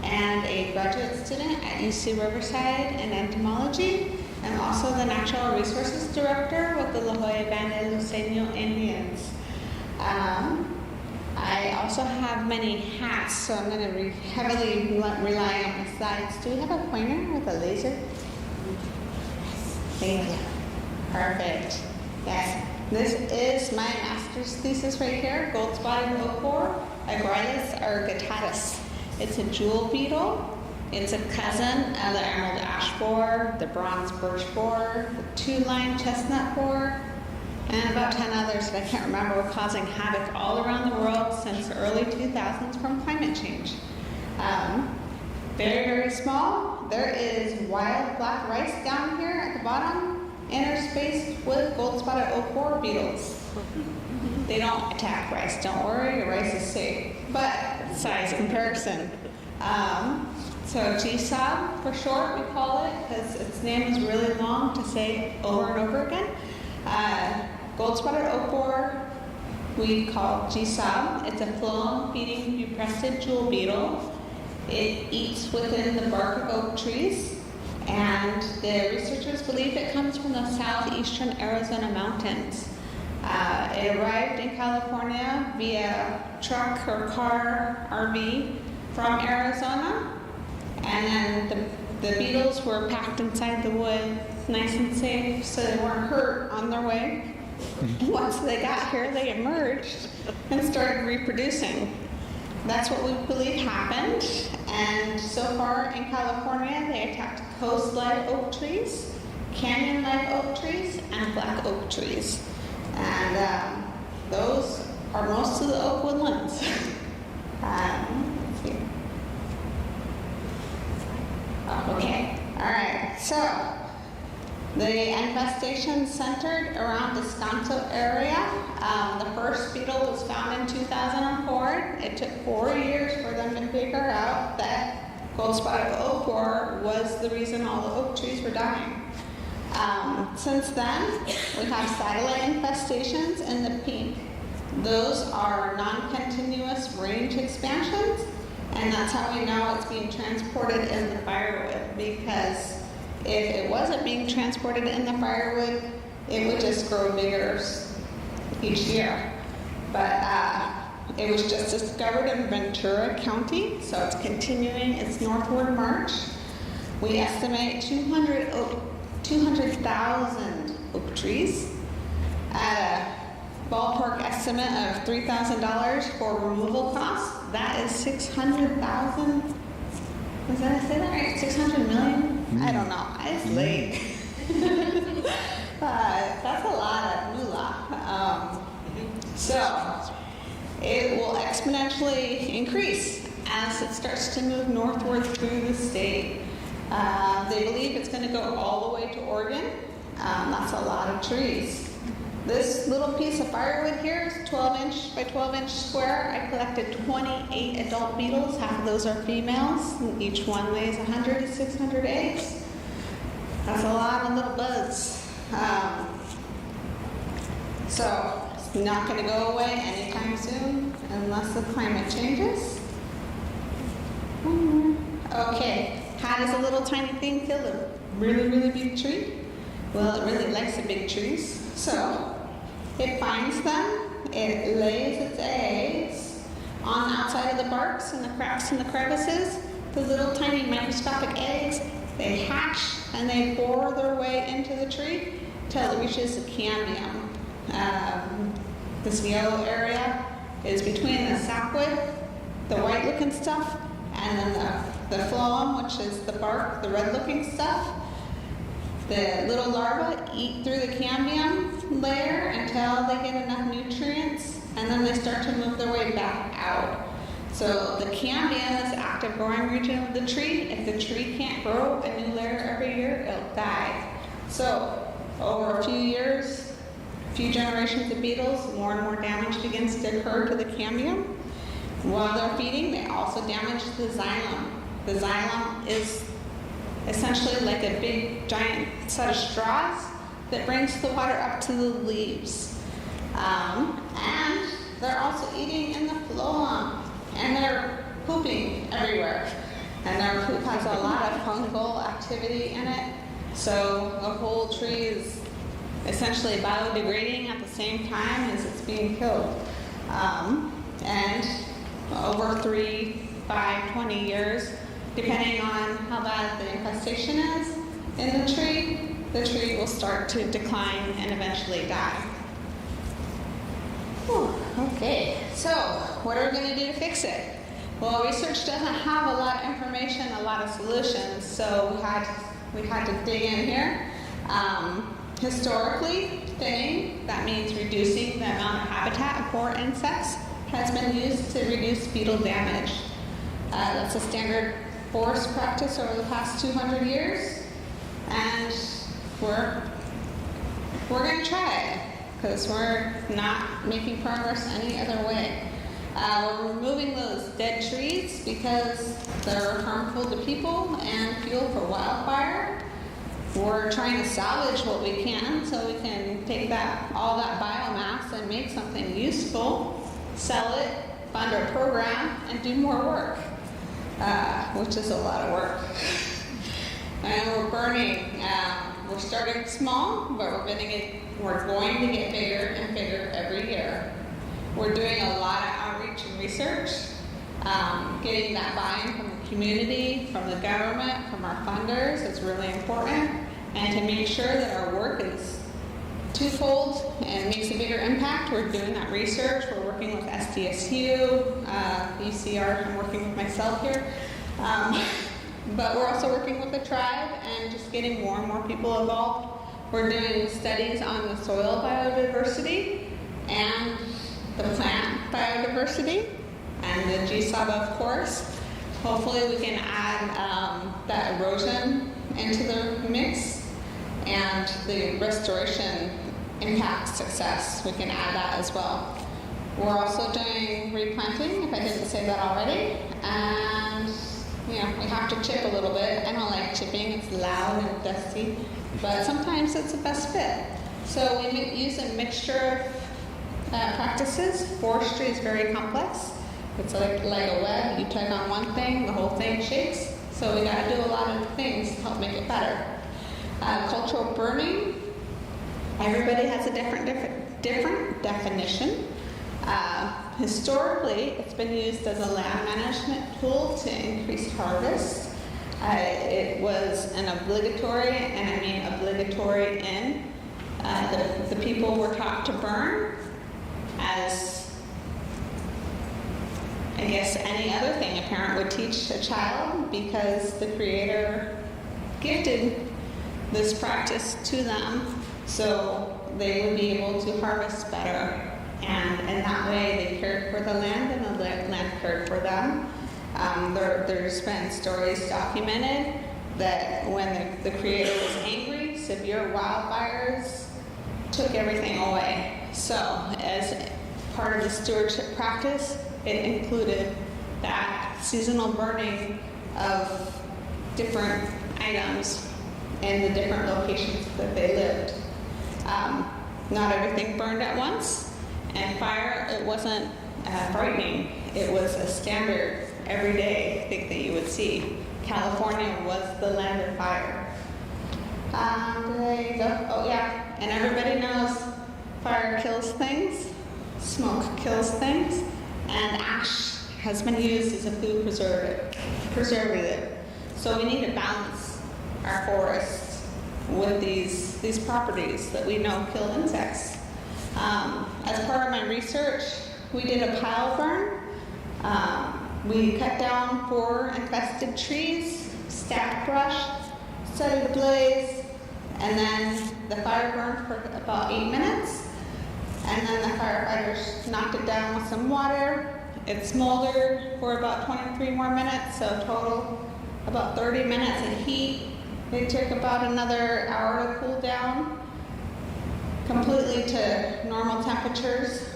and a graduate student at UC Riverside in entomology. I'm also the Natural Resources Director with the La Jolla Band de Luceño Indians. I also have many hats, so I'm going to heavily rely on my slides. Do we have a pointer with a laser? Thank you. Perfect. Yes. This is my master's thesis right here, gold-spotted ochre, Agrylus argentatus. It's a jewel beetle. It's a cousin of the emerald ash borer, the bronze birch borer, the two-line chestnut borer, and about 10 others that I can't remember were causing havoc all around the world since the early 2000s from climate change. Very, very small. There is wild black rice down here at the bottom, interspaced with gold-spotted oak borer beetles. They don't attack rice, don't worry, your rice is safe. But size comparison. So GSOB for short, we call it, because its name is really long to say over and over again. Gold-spotted oak borer, we call GSOB. It's a phloem feeding buprested jewel beetle. It eats within the bark of oak trees, and the researchers believe it comes from the southeastern Arizona mountains. It arrived in California via truck or car, RV, from Arizona, and then the beetles were packed inside the wood, nice and safe, so they weren't hurt on their way. Once they got here, they emerged and started reproducing. That's what we believe happened, and so far in California, they attacked coast-like oak trees, canyon-like oak trees, and black oak trees. And those are most of the oak woodlands. Let's see. Okay, all right, so the infestation centered around the Descanso area. The first beetle was found in 2004. It took 4 years for them to figure out that gold-spotted oak borer was the reason all the oak trees were dying. Since then, we have satellite infestations in the pink. Those are non-continuous range expansions, and that's how we know it's being transported in the firewood, because if it wasn't being transported in the firewood, it would just grow bigger each year. But it was just discovered in Ventura County, so it's continuing its northward march. We estimate 200,000 oak trees at a ballpark estimate of $3,000 for removal costs. That is 600,000. Did I say that right? 600 million? I don't know. It's late. That's a lot of moolah. So it will exponentially increase as it starts to move northward through the state. They believe it's going to go all the way to Oregon. That's a lot of trees. This little piece of firewood here is 12-inch by 12-inch square. I collected 28 adult beetles. Half of those are females. And each one lays 100 to 600 eggs. That's a lot of little buds. So it's not going to go away anytime soon unless the climate changes. Okay, how does a little tiny thing kill a really, really big tree? Well, it really likes the big trees. So it finds them, it lays its eggs on the outside of the barks and the cracks and the crevices. The little tiny microscopic eggs, they hatch and they bore their way into the tree till it reaches the cambium. This yellow area is between the sapwood, the white looking stuff, and then the phloem, which is the bark, the red looking stuff. The little larvae eat through the cambium layer until they get enough nutrients, and then they start to move their way back out. So the cambium is the active growing region of the tree. If the tree can't grow a new layer every year, it'll die. So over a few years, a few generations of beetles, more and more damage begins to occur to the cambium. While they're feeding, they also damage the xylem. The xylem is essentially like a big giant set of straws that brings the water up to the leaves. And they're also eating in the phloem, and they're pooping everywhere. And their poop has a lot of fungal activity in it, so the whole tree is essentially biodegrading at the same time as it's being killed. And over 3, 5, 20 years, depending on how bad the infestation is in the tree will start to decline and eventually die. Whew, okay, so what are we going to do to fix it? Well, research doesn't have a lot of information, a lot of solutions, so we had to dig in here. Historically, thinning, that means reducing the amount of habitat for insects, has been used to reduce beetle damage. That's a standard forest practice over the past 200 years, and we're going to try it because we're not making progress any other way. We're removing those dead trees because they're harmful to people and fuel for wildfire. We're trying to salvage what we can so we can take all that biomass and make something useful, sell it, fund our program, and do more work, which is a lot of work. And we're burning. We're starting small, but we're going to get bigger and bigger every year. We're doing a lot of outreach and research, getting that buy-in from the community, from the government, from our funders is really important. And to make sure that our work is twofold and makes a bigger impact, we're doing that research. We're working with SDSU, UCR, I'm working with myself here. But we're also working with the tribe and just getting more and more people involved. We're doing studies on the soil biodiversity and the plant biodiversity and the GSOB, of course. Hopefully we can add that erosion into the mix and the restoration impact success. We can add that as well. We're also doing replanting, if I didn't say that already, and we have to chip a little bit. I don't like chipping, it's loud and dusty, but sometimes it's the best fit. So we use a mixture of practices. Forestry is very complex. It's like a web. You tug on one thing, the whole thing shakes. So we got to do a lot of things to help make it better. Cultural burning, everybody has a different definition. Historically, it's been used as a land management tool to increase harvest. It was an obligatory, and I mean obligatory in, the people were taught to burn as, I guess, any other thing a parent would teach a child, because the Creator gifted this practice to them so they would be able to harvest better. And in that way, they cared for the land and the land cared for them. There's been stories documented that when the Creator was angry, severe wildfires took everything away. So as part of the stewardship practice, it included that seasonal burning of different items in the different locations that they lived. Not everything burned at once. And fire, it wasn't frightening. It was a standard everyday thing that you would see. California was the land of fire. There you go. Oh yeah, and everybody knows fire kills things, smoke kills things, and ash has been used as a food preservative. So we need to balance our forests with these properties that we know kill insects. As part of my research, we did a pile burn. We cut down 4 infested trees, stacked brush, set it ablaze, and then the fire burned for about 8 minutes. And then the firefighters knocked it down with some water. It smoldered for about 23 more minutes, so total about 30 minutes of heat. It took about another hour to cool down completely to normal temperatures,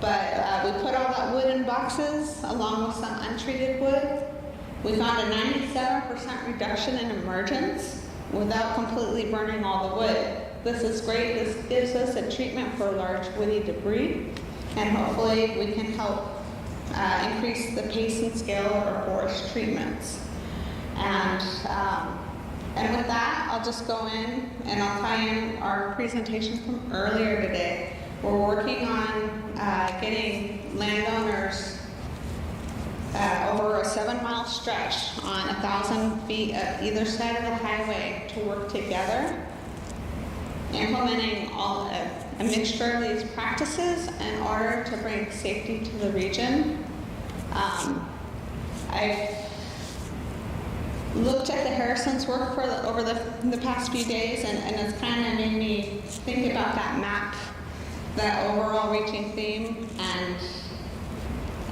but we put all that wood in boxes along with some untreated wood. We found a 97% reduction in emergence without completely burning all the wood. This is great. This gives us a treatment for large woody debris, and hopefully we can help increase the pace and scale of our forest treatments. And with that, I'll just go in and I'll tie in our presentation from earlier today. We're working on getting landowners over a 7-mile stretch on 1,000 feet of either side of the highway to work together, implementing a mixture of these practices in order to bring safety to the region. I've looked at the Harrison's work over the past few days, and it's kind of made me think about that map, that overall reaching theme, and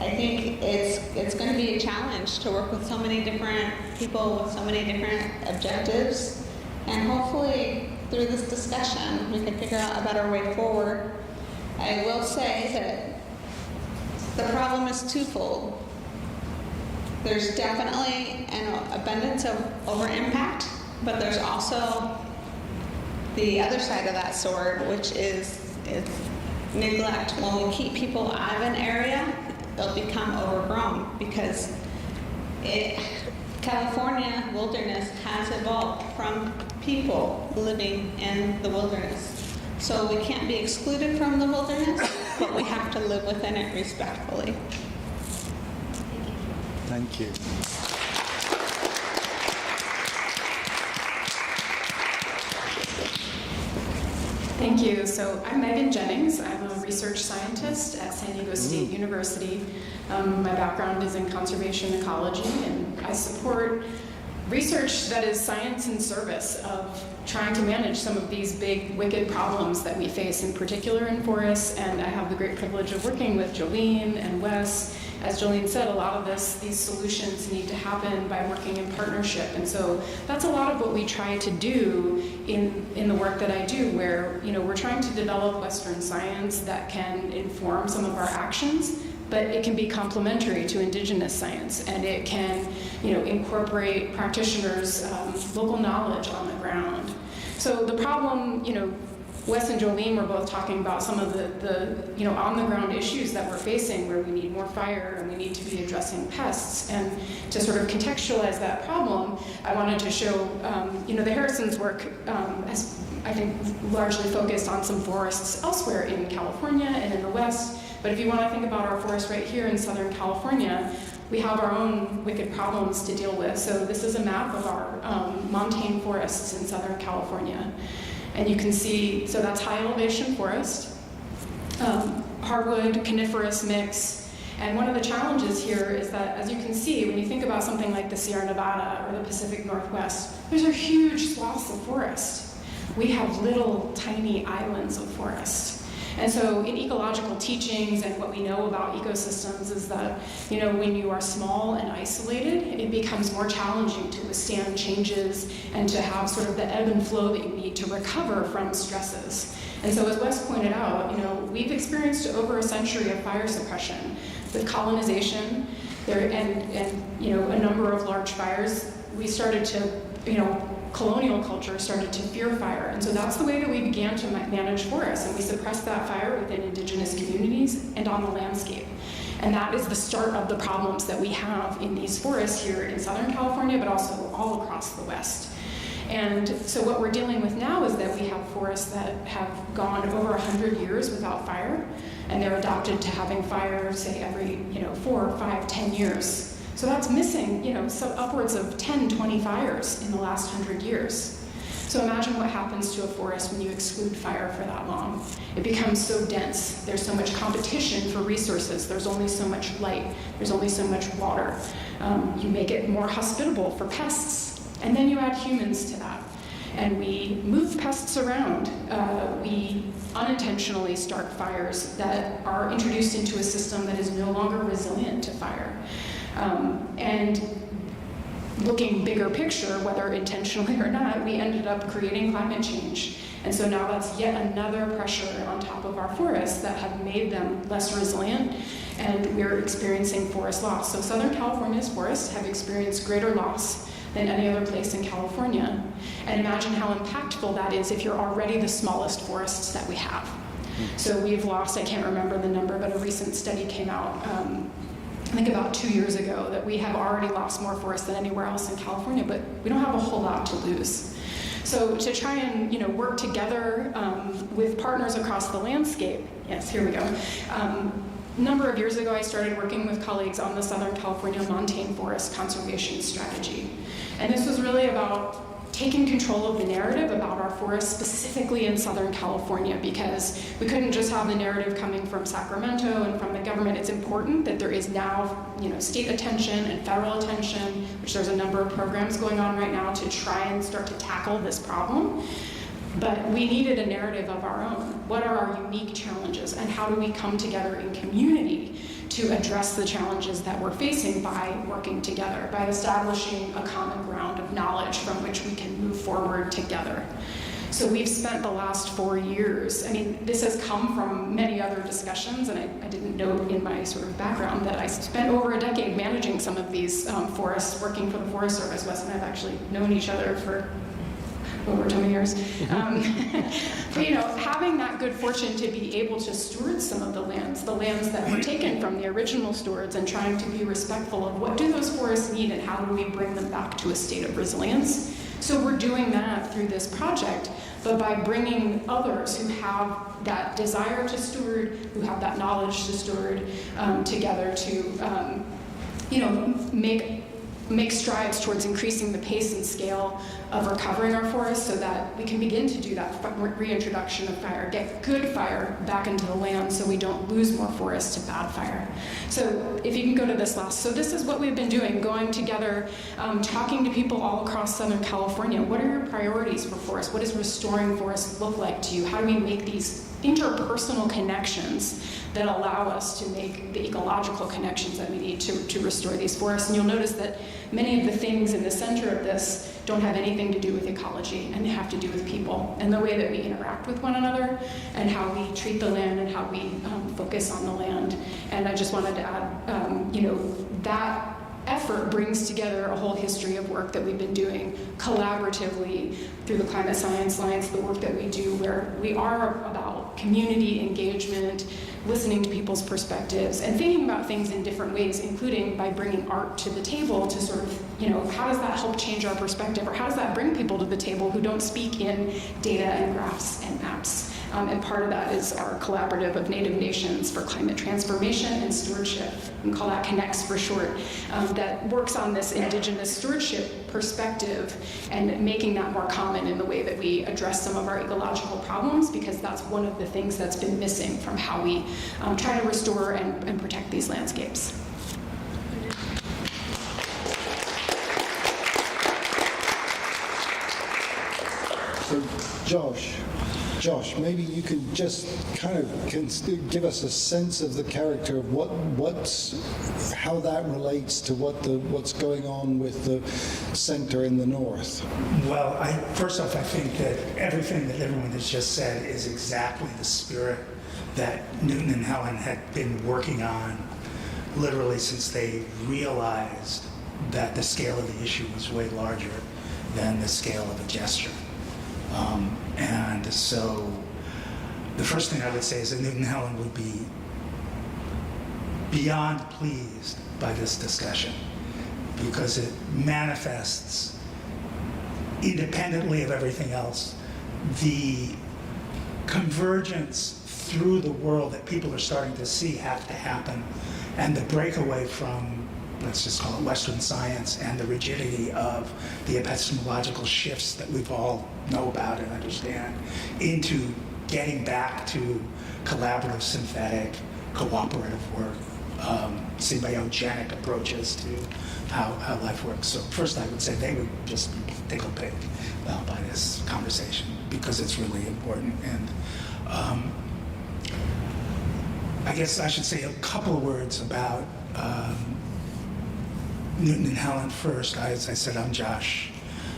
I think it's going to be a challenge to work with so many different people with so many different objectives, and hopefully through this discussion we can figure out a better way forward. I will say that The problem is twofold. There's definitely an abundance of over-impact, but there's also the other side of that sword, which is neglect. When we keep people out of an area, they'll become overgrown because California wilderness has evolved from people living in the wilderness. So we can't be excluded from the wilderness, but we have to live within it respectfully. Thank you. Thank you. So I'm Megan Jennings. I'm a research scientist at San Diego State University. My background is in conservation ecology, and I support research that is science in service of trying to manage some of these big, wicked problems that we face, in particular in forests. And I have the great privilege of working with Jolene and Wes. As Jolene said, a lot of these solutions need to happen by working in partnership. And so that's a lot of what we try to do in the work that I do, where we're trying to develop Western science that can inform some of our actions, but it can be complementary to indigenous science, and it can incorporate practitioners' local knowledge on the ground. So the problem, Wes and Jolene were both talking about some of the on-the-ground issues that we're facing, where we need more fire and we need to be addressing pests. And to sort of contextualize that problem, I wanted to show, the Harrison's work has, I think, largely focused on some forests elsewhere in California and in the West. But if you want to think about our forest right here in Southern California, we have our own wicked problems to deal with. So this is a map of our montane forests in Southern California. And you can see, so that's high elevation forest, hardwood, coniferous mix. And one of the challenges here is that, as you can see, when you think about something like the Sierra Nevada or the Pacific Northwest, those are huge swaths of forest. We have little tiny islands of forest. And so in ecological teachings and what we know about ecosystems is that, when you are small and isolated, it becomes more challenging to withstand changes and to have sort of the ebb and flow that you need to recover from stresses. And so as Wes pointed out, we've experienced over a century of fire suppression. With colonization and a number of large fires, we started to, colonial culture started to fear fire. And so that's the way that we began to manage forests, and we suppressed that fire within indigenous communities and on the landscape. And that is the start of the problems that we have in these forests here in Southern California, but also all across the West. And so what we're dealing with now is that we have forests that have gone over 100 years without fire, and they're adapted to having fire, say, every 4, 5, 10 years. So that's missing, so upwards of 10, 20 fires in the last 100 years. So imagine what happens to a forest when you exclude fire for that long. It becomes so dense. There's so much competition for resources. There's only so much light. There's only so much water. You make it more hospitable for pests. And then you add humans to that. And we move pests around. We unintentionally start fires that are introduced into a system that is no longer resilient to fire. And looking bigger picture, whether intentionally or not, we ended up creating climate change. And so now that's yet another pressure on top of our forests that have made them less resilient, and we're experiencing forest loss. So Southern California's forests have experienced greater loss than any other place in California. And imagine how impactful that is if you're already the smallest forests that we have. So we've lost, I can't remember the number, but a recent study came out I think about 2 years ago, that we have already lost more forest than anywhere else in California, but we don't have a whole lot to lose. So to try and work together with partners across the landscape, yes, here we go. A number of years ago, I started working with colleagues on the Southern California montane forest conservation strategy. And this was really about taking control of the narrative about our forests, specifically in Southern California, because we couldn't just have the narrative coming from Sacramento and from the government. It's important that there is now, state attention and federal attention, which there's a number of programs going on right now to try and start to tackle this problem. But we needed a narrative of our own. What are our unique challenges, and how do we come together in community to address the challenges that we're facing by working together, by establishing a common ground of knowledge from which we can move forward together. So we've spent the last 4 years, I mean, this has come from many other discussions, and I didn't note in my sort of background that I spent over a decade managing some of these forests, working for the Forest Service. Wes and I have actually known each other for over 20 years. But, you know, having that good fortune to be able to steward some of the lands that were taken from the original stewards, and trying to be respectful of what do those forests need and how do we bring them back to a state of resilience. So we're doing that through this project, but by bringing others who have that desire to steward, who have that knowledge to steward, together to, you know, make strides towards increasing the pace and scale of recovering our forests so that we can begin to do that reintroduction of fire, get good fire back into the land so we don't lose more forests to bad fire. So if you can go to this last, so this is what we've been doing, going together, talking to people all across Southern California. What are your priorities for forests? What does restoring forests look like to you? How do we make these interpersonal connections that allow us to make the ecological connections that we need to restore these forests? And you'll notice that many of the things in the center of this don't have anything to do with ecology, and they have to do with people and the way that we interact with one another and how we treat the land and how we focus on the land. And I just wanted to add, you know, that effort brings together a whole history of work that we've been doing collaboratively through the Climate Science Alliance, the work that we do where we are about community engagement, listening to people's perspectives, and thinking about things in different ways, including by bringing art to the table to sort of, you know, how does that help change our perspective, or how does that bring people to the table who don't speak in data and graphs and maps? And part of that is our collaborative of Native Nations for Climate Transformation and Stewardship. We call that CONNECTS for short, that works on this Indigenous stewardship perspective and making that more common in the way that we address some of our ecological problems, because that's one of the things that's been missing from how we try to restore and protect these landscapes. So, Josh, maybe you can just kind of give us a sense of the character of how that relates to what's going on with the center in the north. Well, first off, I think that everything that everyone has just said is exactly the spirit that Newton and Helen had been working on literally since they realized that the scale of the issue was way larger than the scale of a gesture. And so the first thing I would say is that Newton and Helen would be beyond pleased by this discussion, because it manifests, independently of everything else, the convergence through the world that people are starting to see have to happen, and the breakaway from, let's just call it Western science, and the rigidity of the epistemological shifts that we've all know about and understand, into getting back to collaborative, synthetic, cooperative work, symbiotic approaches to how life works. So first I would say they would just be tickled pink by this conversation, because it's really important. And I guess I should say a couple of words about Newton and Helen first. As I said, I'm Josh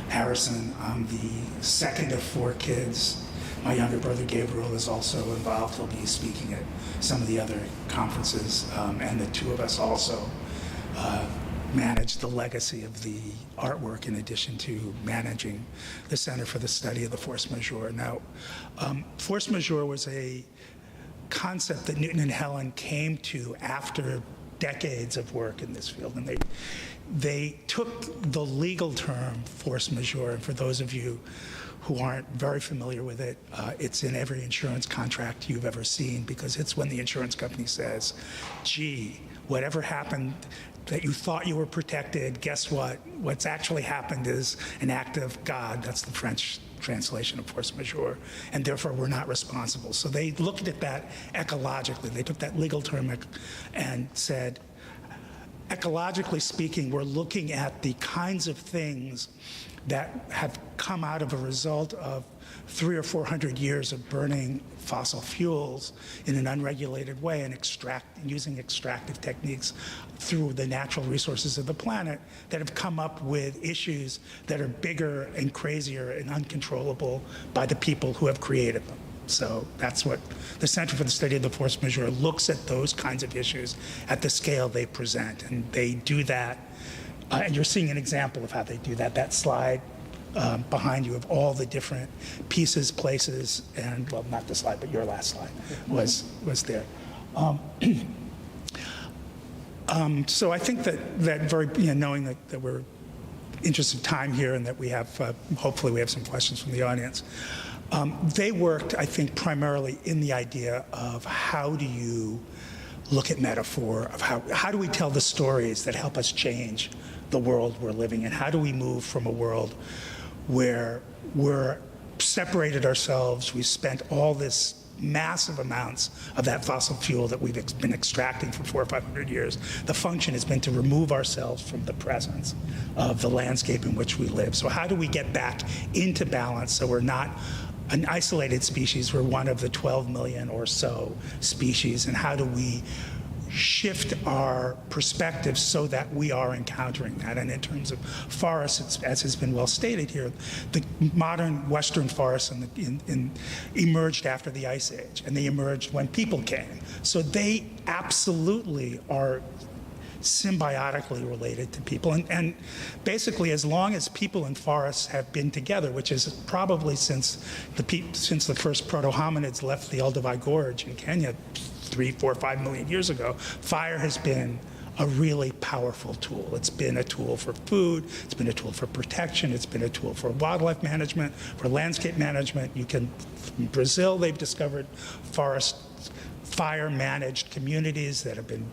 Harrison. I'm the second of 4 kids. My younger brother Gabriel is also involved. He'll be speaking at some of the other conferences. And the two of us also manage the legacy of the artwork, in addition to managing the Center for the Study of the Force Majeure. Now, Force Majeure was a concept that Newton and Helen came to after decades of work in this field, and they took the legal term force majeure, and for those of you who aren't very familiar with it, it's in every insurance contract you've ever seen, because it's when the insurance company says, gee, whatever happened that you thought you were protected, guess what? What's actually happened is an act of God. That's the French translation of force majeure, and therefore we're not responsible. So they looked at that ecologically. They took that legal term and said, ecologically speaking, we're looking at the kinds of things that have come out of a result of 300 or 400 years of burning fossil fuels in an unregulated way and using extractive techniques through the natural resources of the planet that have come up with issues that are bigger and crazier and uncontrollable by the people who have created them. So that's what the Center for the Study of the Force Majeure looks at, those kinds of issues at the scale they present. And they do that, and you're seeing an example of how they do that. That slide behind you of all the different pieces, places, and, well, not the slide, but your last slide was there. So I think that very, knowing that we're interested in time here and that we have, hopefully we have some questions from the audience, they worked, I think, primarily in the idea of how do you look at metaphor, of how do we tell the stories that help us change the world we're living in? How do we move from a world where we're separated ourselves, we've spent all this massive amounts of that fossil fuel that we've been extracting for 400 or 500 years. The function has been to remove ourselves from the presence of the landscape in which we live. So how do we get back into balance so we're not an isolated species, we're one of the 12 million or so species, and how do we shift our perspective so that we are encountering that? And in terms of forests, as has been well stated here, the modern Western forests emerged after the Ice Age, and they emerged when people came. So they absolutely are symbiotically related to people. And basically, as long as people and forests have been together, which is probably since the first proto-hominids left the Olduvai Gorge in Kenya 3, 4, 5 million years ago, fire has been a really powerful tool. It's been a tool for food, it's been a tool for protection, it's been a tool for wildlife management, for landscape management. In Brazil, they've discovered fire-managed communities that have been,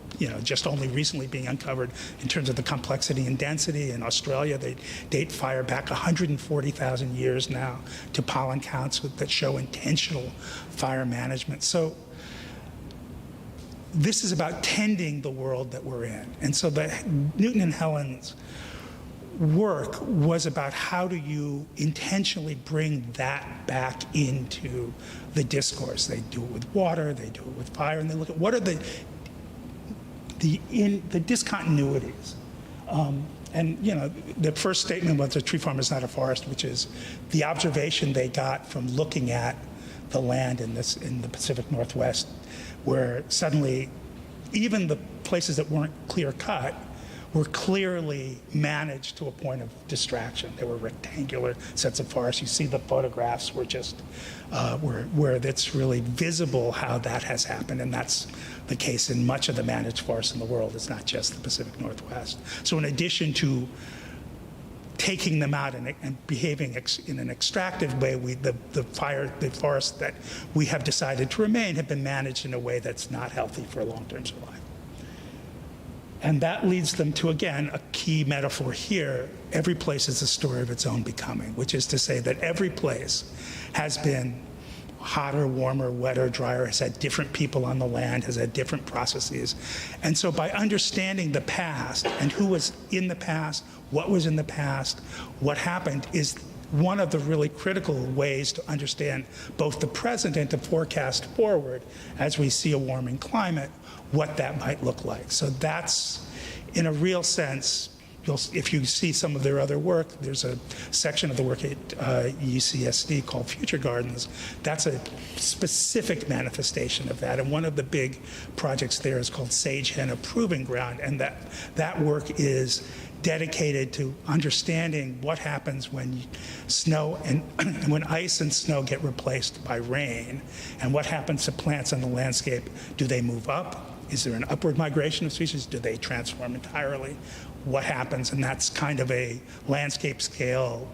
just only recently being uncovered in terms of the complexity and density. In Australia, they date fire back 140,000 years now to pollen counts that show intentional fire management. So this is about tending the world that we're in. And so the Newton and Helen's work was about how do you intentionally bring that back into the discourse. They do it with water, they do it with fire, and they look at what are the discontinuities. The first statement was a tree farm is not a forest, which is the observation they got from looking at the land in the Pacific Northwest, where suddenly even the places that weren't clear-cut were clearly managed to a point of distraction. They were rectangular sets of forests. You see the photographs were just where it's really visible how that has happened, and that's the case in much of the managed forests in the world. It's not just the Pacific Northwest. So in addition to taking them out and behaving in an extractive way, the forests that we have decided to remain have been managed in a way that's not healthy for long-term survival. And that leads them to, again, a key metaphor here. Every place is a story of its own becoming, which is to say that every place has been hotter, warmer, wetter, drier, has had different people on the land, has had different processes. And so by understanding the past and who was in the past, what was in the past, what happened, is one of the really critical ways to understand both the present and to forecast forward as we see a warming climate, what that might look like. So that's, in a real sense, if you see some of their other work, there's a section of the work at UCSD called Future Gardens. That's a specific manifestation of that. And one of the big projects there is called Sage Henna Proving Ground. And that work is dedicated to understanding what happens when snow and when ice and snow get replaced by rain, and what happens to plants on the landscape. Do they move up? Is there an upward migration of species? Do they transform entirely? What happens? And that's kind of a landscape scale,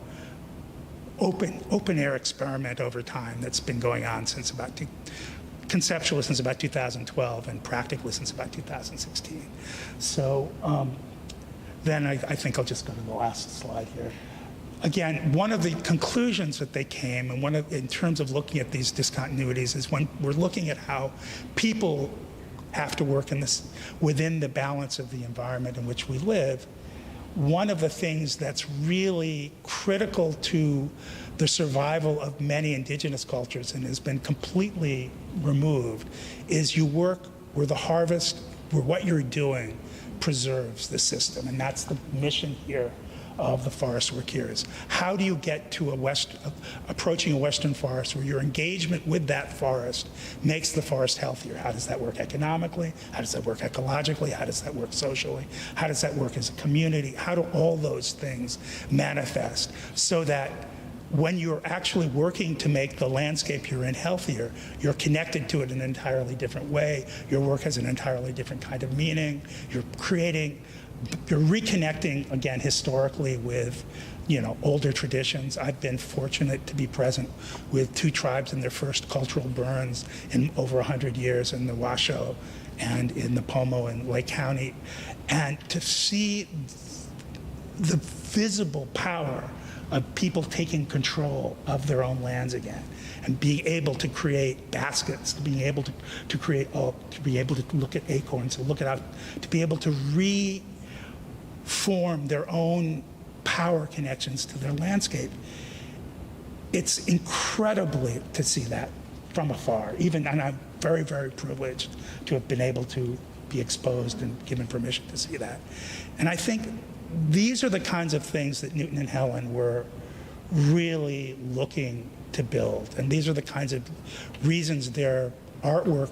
open air experiment over time that's been going on since conceptually since about 2012 and practically since about 2016. So then I think I'll just go to the last slide here. Again, one of the conclusions that they came, and in terms of looking at these discontinuities, is when we're looking at how people have to work within the balance of the environment in which we live. One of the things that's really critical to the survival of many indigenous cultures and has been completely removed is you work where the harvest, where what you're doing preserves the system. And that's the mission here of the forest work here is how do you get to approaching a Western forest where your engagement with that forest makes the forest healthier? How does that work economically? How does that work ecologically? How does that work socially? How does that work as a community? How do all those things manifest so that when you're actually working to make the landscape you're in healthier, you're connected to it in an entirely different way. Your work has an entirely different kind of meaning. You're reconnecting, again, historically with, older traditions. I've been fortunate to be present with 2 tribes in their first cultural burns in over 100 years in the Washoe and in the Pomo and Lake County. And to see the visible power of people taking control of their own lands again and being able to create baskets, to being able to create to be able to look at acorns, to be able to reform their own power connections to their landscape. It's incredibly to see that from afar, and I'm very, very privileged to have been able to be exposed and given permission to see that. And I think these are the kinds of things that Newton and Helen were really looking to build. And these are the kinds of reasons their artwork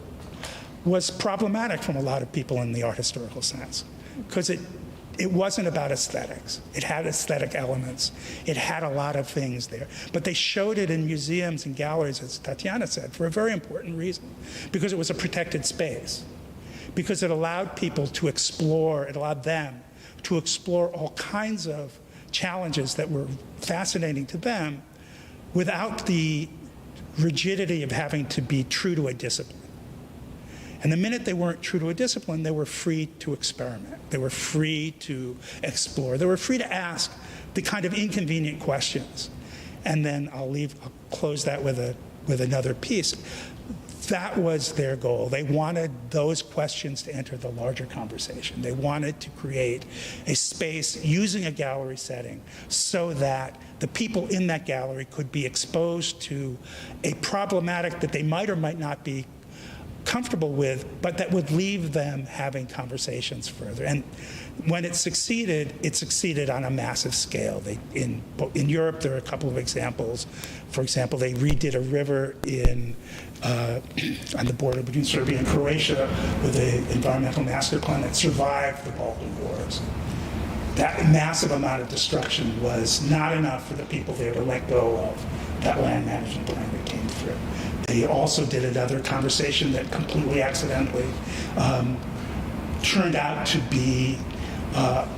was problematic from a lot of people in the art historical sense. Because it wasn't about aesthetics. It had aesthetic elements. It had a lot of things there. But they showed it in museums and galleries, as Tatiana said, for a very important reason. Because it was a protected space. Because it allowed people to explore, it allowed them to explore all kinds of challenges that were fascinating to them without the rigidity of having to be true to a discipline. And the minute they weren't true to a discipline, they were free to experiment. They were free to explore. They were free to ask the kind of inconvenient questions. And then I'll close that with another piece. That was their goal. They wanted those questions to enter the larger conversation. They wanted to create a space using a gallery setting so that the people in that gallery could be exposed to a problematic that they might or might not be comfortable with, but that would leave them having conversations further. And when it succeeded on a massive scale. In Europe, there are a couple of examples. For example, they redid a river on the border between Serbia and Croatia with an environmental master plan that survived the Balkan Wars. That massive amount of destruction was not enough for the people there to let go of that land management plan that came through. They also did another conversation that completely accidentally turned out to be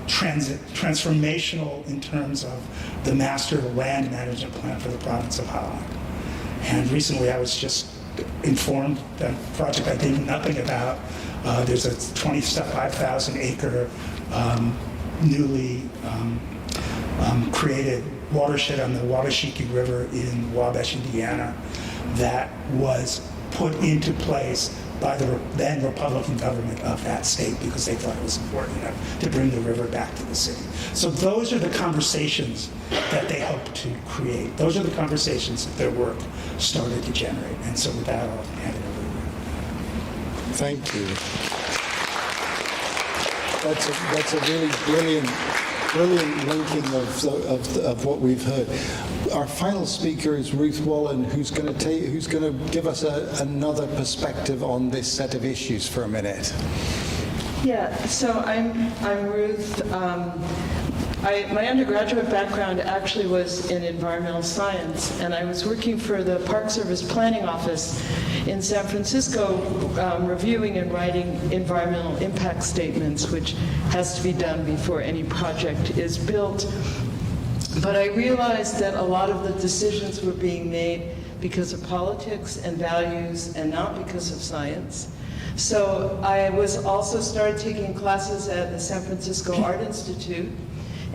transformational in terms of the master land management plan for the province of Holland. And recently I was just informed that a project I knew nothing about, there's a 25,000 acre newly created watershed on the Wabashiki River in Wabash, Indiana, that was put into place by the then Republican government of that state because they thought it was important enough to bring the river back to the city. So those are the conversations that they hope to create. Those are the conversations that their work started to generate. And so with that, I'll hand it over to you. Thank you. That's a really brilliant linking of what we've heard. Our final speaker is Ruth Wallen, who's going to give us another perspective on this set of issues for a minute. Yeah, so I'm Ruth. My undergraduate background actually was in environmental science, and I was working for the Park Service Planning Office in San Francisco, reviewing and writing environmental impact statements, which has to be done before any project is built. But I realized that a lot of the decisions were being made because of politics and values and not because of science. So I was also started taking classes at the San Francisco Art Institute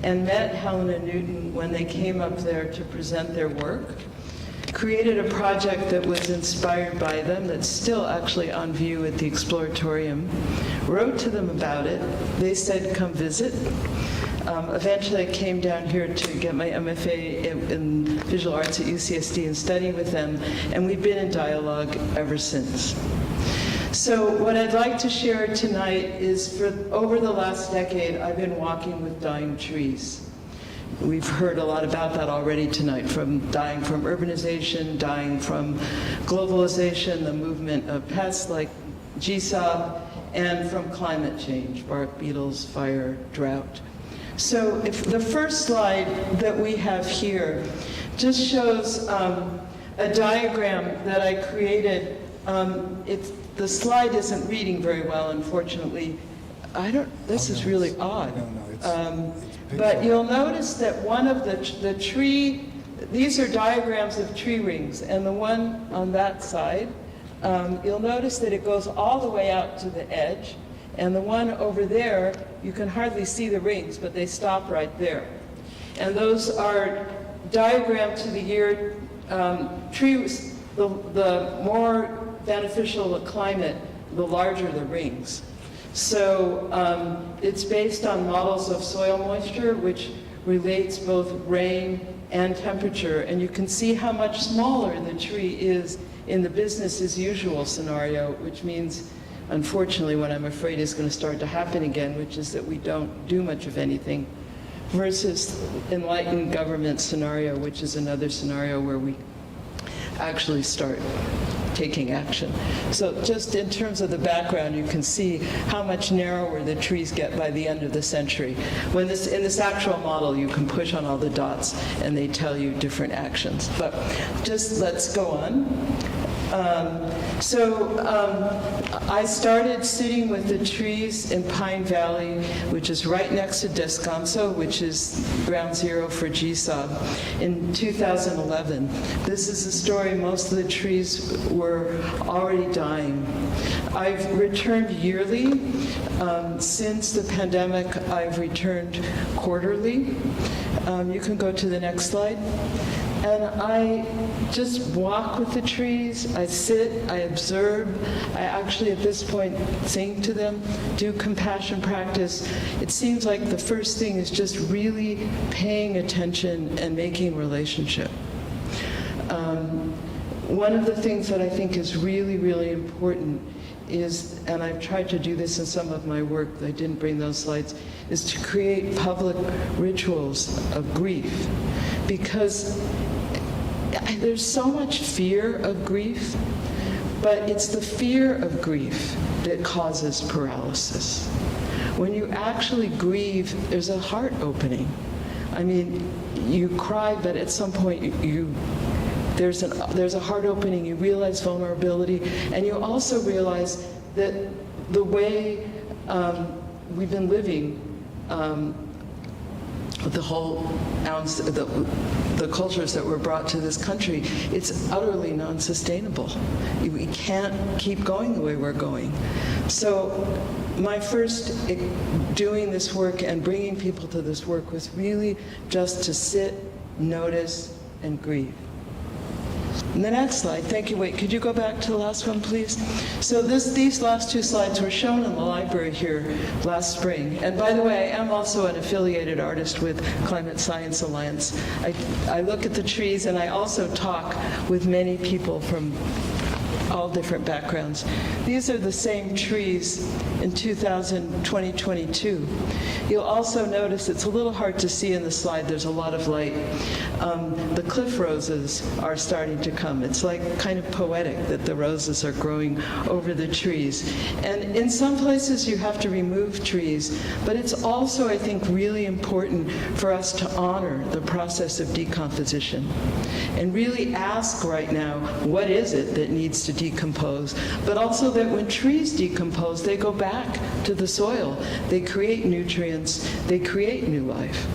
and met Helen and Newton when they came up there to present their work. created a project that was inspired by them, that's still actually on view at the Exploratorium, wrote to them about it. They said, come visit. Eventually I came down here to get my MFA in visual arts at UCSD and study with them, and we've been in dialogue ever since. So what I'd like to share tonight is, for over the last decade, I've been walking with dying trees. We've heard a lot about that already tonight, from dying from urbanization, dying from globalization, the movement of pests like GSOB, and from climate change, bark beetles, fire, drought. So if the first slide that we have here just shows a diagram that I created. The slide isn't reading very well, unfortunately. This is really odd. But you'll notice that one of the tree, these are diagrams of tree rings, and the one on that side, you'll notice that it goes all the way out to the edge, and the one over there, you can hardly see the rings, but they stop right there. And those are diagrammed to the year trees, the more beneficial the climate, the larger the rings. So it's based on models of soil moisture, which relates both rain and temperature. And you can see how much smaller the tree is in the business as usual scenario, which means, unfortunately, what I'm afraid is going to start to happen again, which is that we don't do much of anything, versus enlightened government scenario, which is another scenario where we actually start taking action. So just in terms of the background, you can see how much narrower the trees get by the end of the century. In this actual model, you can push on all the dots and they tell you different actions. But just let's go on. I started sitting with the trees in Pine Valley, which is right next to Descanso, which is ground zero for GSOB, in 2011. This is a story, most of the trees were already dying. I've returned yearly. Since the pandemic, I've returned quarterly. You can go to the next slide. And I just walk with the trees, I sit, I observe, I actually at this point sing to them, do compassion practice. It seems like the first thing is just really paying attention and making relationship. One of the things that I think is really, really important is, and I've tried to do this in some of my work, I didn't bring those slides, is to create public rituals of grief. Because there's so much fear of grief, but it's the fear of grief that causes paralysis. When you actually grieve, there's a heart opening. I mean, you cry, but at some point there's a heart opening, you realize vulnerability, and you also realize that the way we've been living, the whole ounce, the cultures that were brought to this country, it's utterly non-sustainable. We can't keep going the way we're going. So my first doing this work and bringing people to this work was really just to sit, notice, and grieve. And the next slide, thank you. Wait, could you go back to the last one, please? So these last two slides were shown in the library here last spring. And by the way, I am also an affiliated artist with Climate Science Alliance. I look at the trees, and I also talk with many people from all different backgrounds. These are the same trees in 2022. You'll also notice, it's a little hard to see in the slide, there's a lot of light. The cliff roses are starting to come. It's like kind of poetic that the roses are growing over the trees. And in some places you have to remove trees, but it's also, I think, really important for us to honor the process of decomposition and really ask right now, what is it that needs to decompose? But also that when trees decompose, they go back to the soil. They create nutrients, they create new life.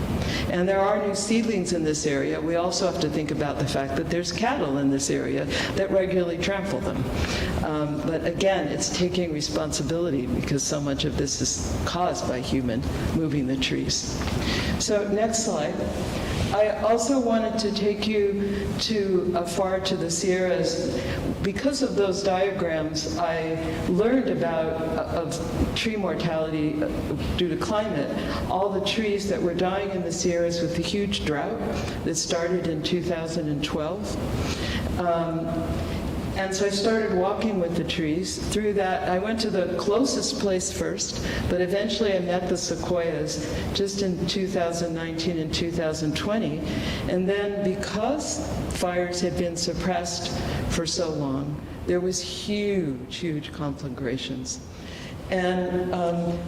And there are new seedlings in this area. We also have to think about the fact that there's cattle in this area that regularly trample them. But again, it's taking responsibility because so much of this is caused by human moving the trees. So next slide. I also wanted to take you to far to the Sierras. Because of those diagrams, I learned about of tree mortality due to climate, all the trees that were dying in the Sierras with the huge drought that started in 2012. And so I started walking with the trees. Through that, I went to the closest place first, but eventually I met the sequoias just in 2019 and 2020. And then because fires had been suppressed for so long, there was huge conflagrations. And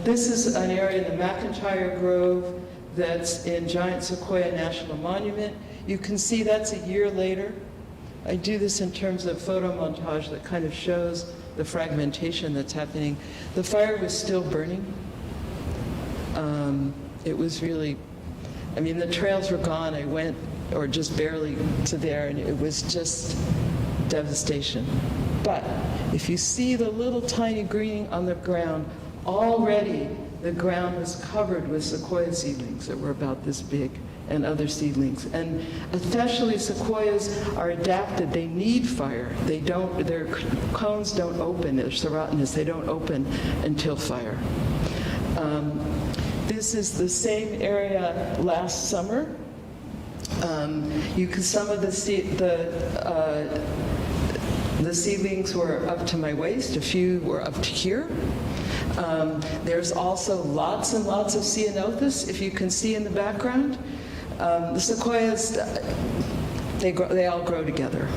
this is an area in the McIntyre Grove that's in Giant Sequoia National Monument. You can see that's a year later. I do this in terms of photo montage that kind of shows the fragmentation that's happening. The fire was still burning. It was really, I mean, the trails were gone. I went, or just barely to there, and it was just devastation. But if you see the little tiny green on the ground, already the ground was covered with sequoia seedlings that were about this big, and other seedlings. And especially sequoias are adapted. They need fire. They don't, their cones don't open, their serotinous, they don't open until fire. This is the same area last summer. You can, some of the seedlings were up to my waist, a few were up to here. There's also lots and lots of ceanothus, if you can see in the background. The sequoias, they all grow together.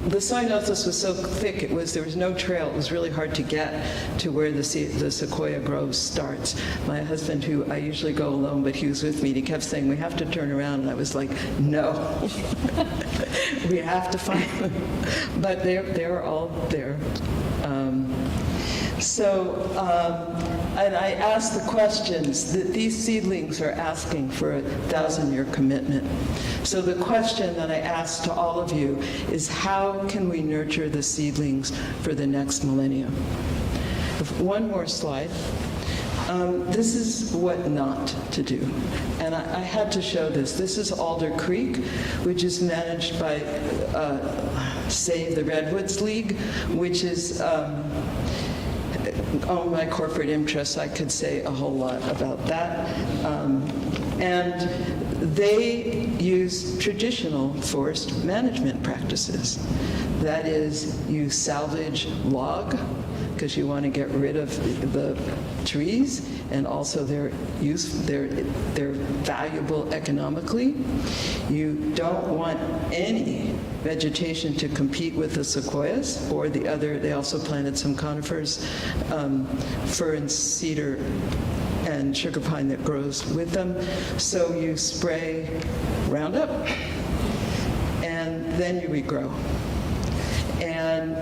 The ceanothus was so thick, there was no trail. It was really hard to get to where the sequoia grove starts. My husband, who I usually go alone, but he was with me, and he kept saying, we have to turn around, and I was like, no. We have to find them. But they're all there. And I asked the questions that these seedlings are asking for a 1,000-year commitment. So the question that I asked to all of you is, how can we nurture the seedlings for the next millennium? One more slide. This is what not to do. And I had to show this. This is Alder Creek, which is managed by Save the Redwoods League, which is owned by corporate interests. I could say a whole lot about that. And they use traditional forest management practices. That is, you salvage log, because you want to get rid of the trees, and also they're valuable economically. You don't want any vegetation to compete with the sequoias or the other. They also planted some conifers, fir and cedar and sugar pine that grows with them. So you spray Roundup, and then you regrow. And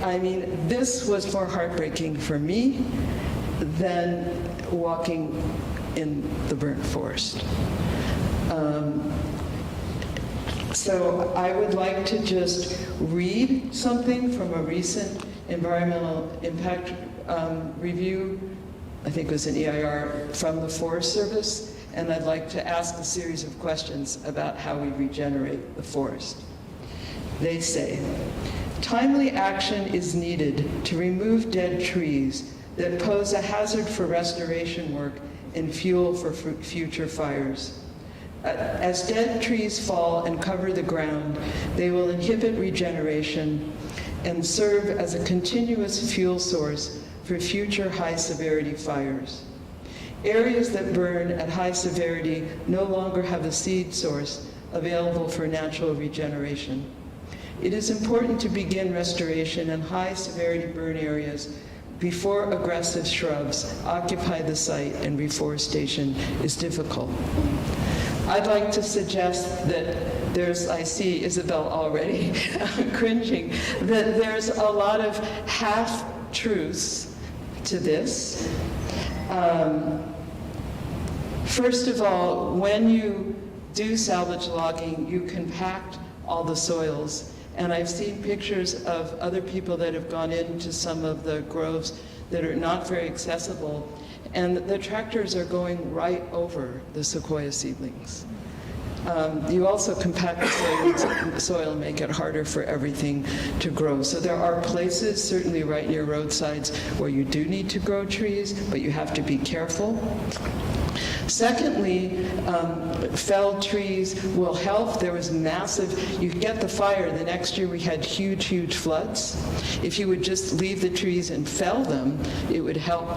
I mean, this was more heartbreaking for me than walking in the burnt forest. So I would like to just read something from a recent environmental impact review, I think it was an EIR from the Forest Service, and I'd like to ask a series of questions about how we regenerate the forest. They say, timely action is needed to remove dead trees that pose a hazard for restoration work and fuel for future fires. As dead trees fall and cover the ground, they will inhibit regeneration and serve as a continuous fuel source for future high-severity fires. Areas that burn at high severity no longer have a seed source available for natural regeneration. It is important to begin restoration in high-severity burn areas before aggressive shrubs occupy the site and reforestation is difficult. I'd like to suggest that I see Isabel already cringing, that there's a lot of half-truths to this. First of all, when you do salvage logging, you compact all the soils. And I've seen pictures of other people that have gone into some of the groves that are not very accessible. And the tractors are going right over the sequoia seedlings. You also compact the soil and make it harder for everything to grow. So there are places, certainly right near roadsides, where you do need to grow trees, but you have to be careful. Secondly, felled trees will help. There was massive, you get the fire, the next year we had huge, huge floods. If you would just leave the trees and fell them, it would help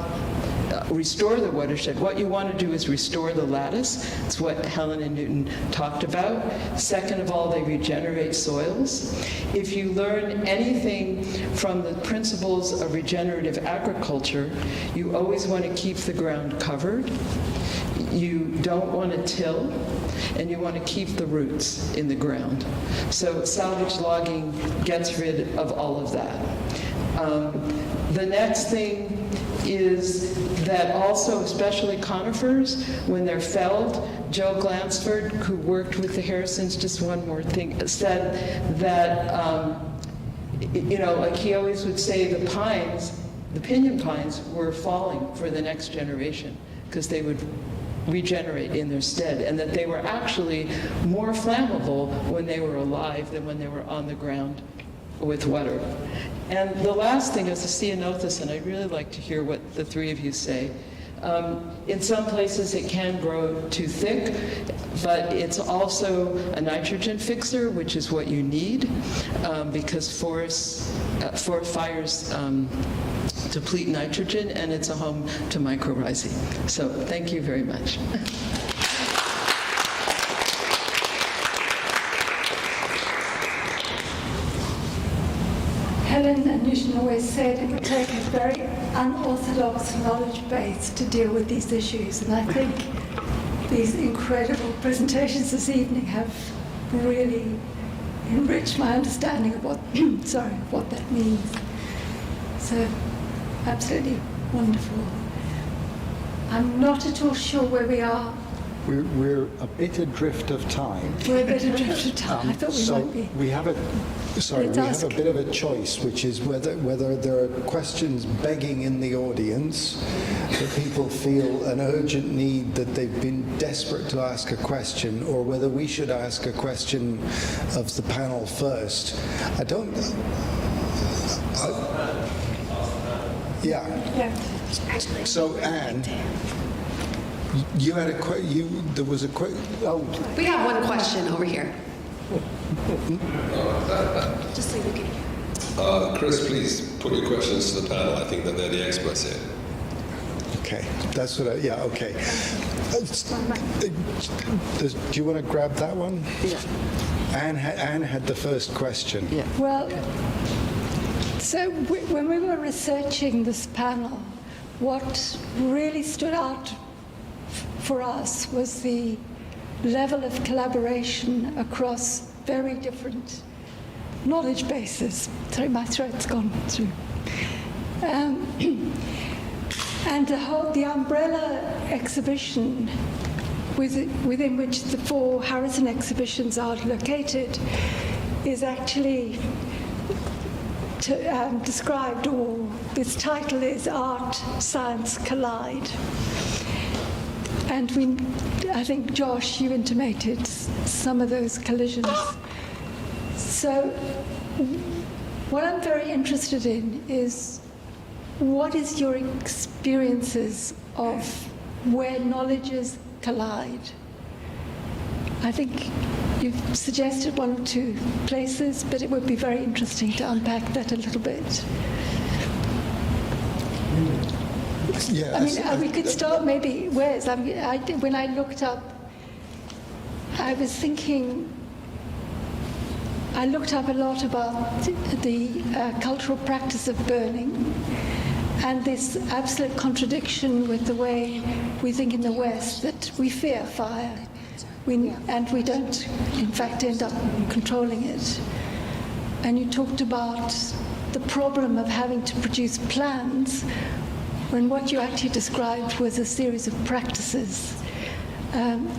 restore the watershed. What you want to do is restore the lattice. It's what Helen and Newton talked about. Second of all, they regenerate soils. If you learn anything from the principles of regenerative agriculture, you always want to keep the ground covered. You don't want to till, and you want to keep the roots in the ground. So salvage logging gets rid of all of that. The next thing is that also, especially conifers, when they're felled, Joe Glansford, who worked with the Harrisons, just one more thing, said that, like he always would say the pines, the pinyon pines were falling for the next generation because they would regenerate in their stead, and that they were actually more flammable when they were alive than when they were on the ground with water. And the last thing is the ceanothus, and I'd really like to hear what the three of you say. In some places it can grow too thick, but it's also a nitrogen fixer, which is what you need, because forest fires deplete nitrogen, and it's a home to mycorrhizae. So thank you very much. Helen and Newton always said it would take a very unorthodox knowledge base to deal with these issues, and I think these incredible presentations this evening have really enriched my understanding of what that means. So, absolutely wonderful. I'm not at all sure where we are. We're a bit adrift of time. We're a bit adrift of time. I thought we might be. We have a bit of a choice, which is whether there are questions begging in the audience, that people feel an urgent need, that they've been desperate to ask a question, or whether we should ask a question of the panel first. Yeah. So Anne, you had there was a We have one question over here. Just so you can. Chris, please put your questions to the panel. I think that they're the experts here. Okay, that's what okay. Do you want to grab that one? Yeah. Anne had the first question. Yeah. Well, so when we were researching this panel, what really stood out for us was the level of collaboration across very different knowledge bases. Sorry, my throat's gone through. And the umbrella exhibition within which the 4 Harrison exhibitions are located is actually described, or its title is Art, Science Collide. And I think, Josh, you intimated some of those collisions. So what I'm very interested in is, what is your experiences of where knowledges collide? I think you've suggested 1 or 2 places, but it would be very interesting to unpack that a little bit. Yes. I mean, we could start maybe Wes. When I looked up, I was thinking, I looked up a lot about the cultural practice of burning, and this absolute contradiction with the way we think in the West that we fear fire, and we don't, in fact, end up controlling it. And you talked about the problem of having to produce plans when what you actually described was a series of practices.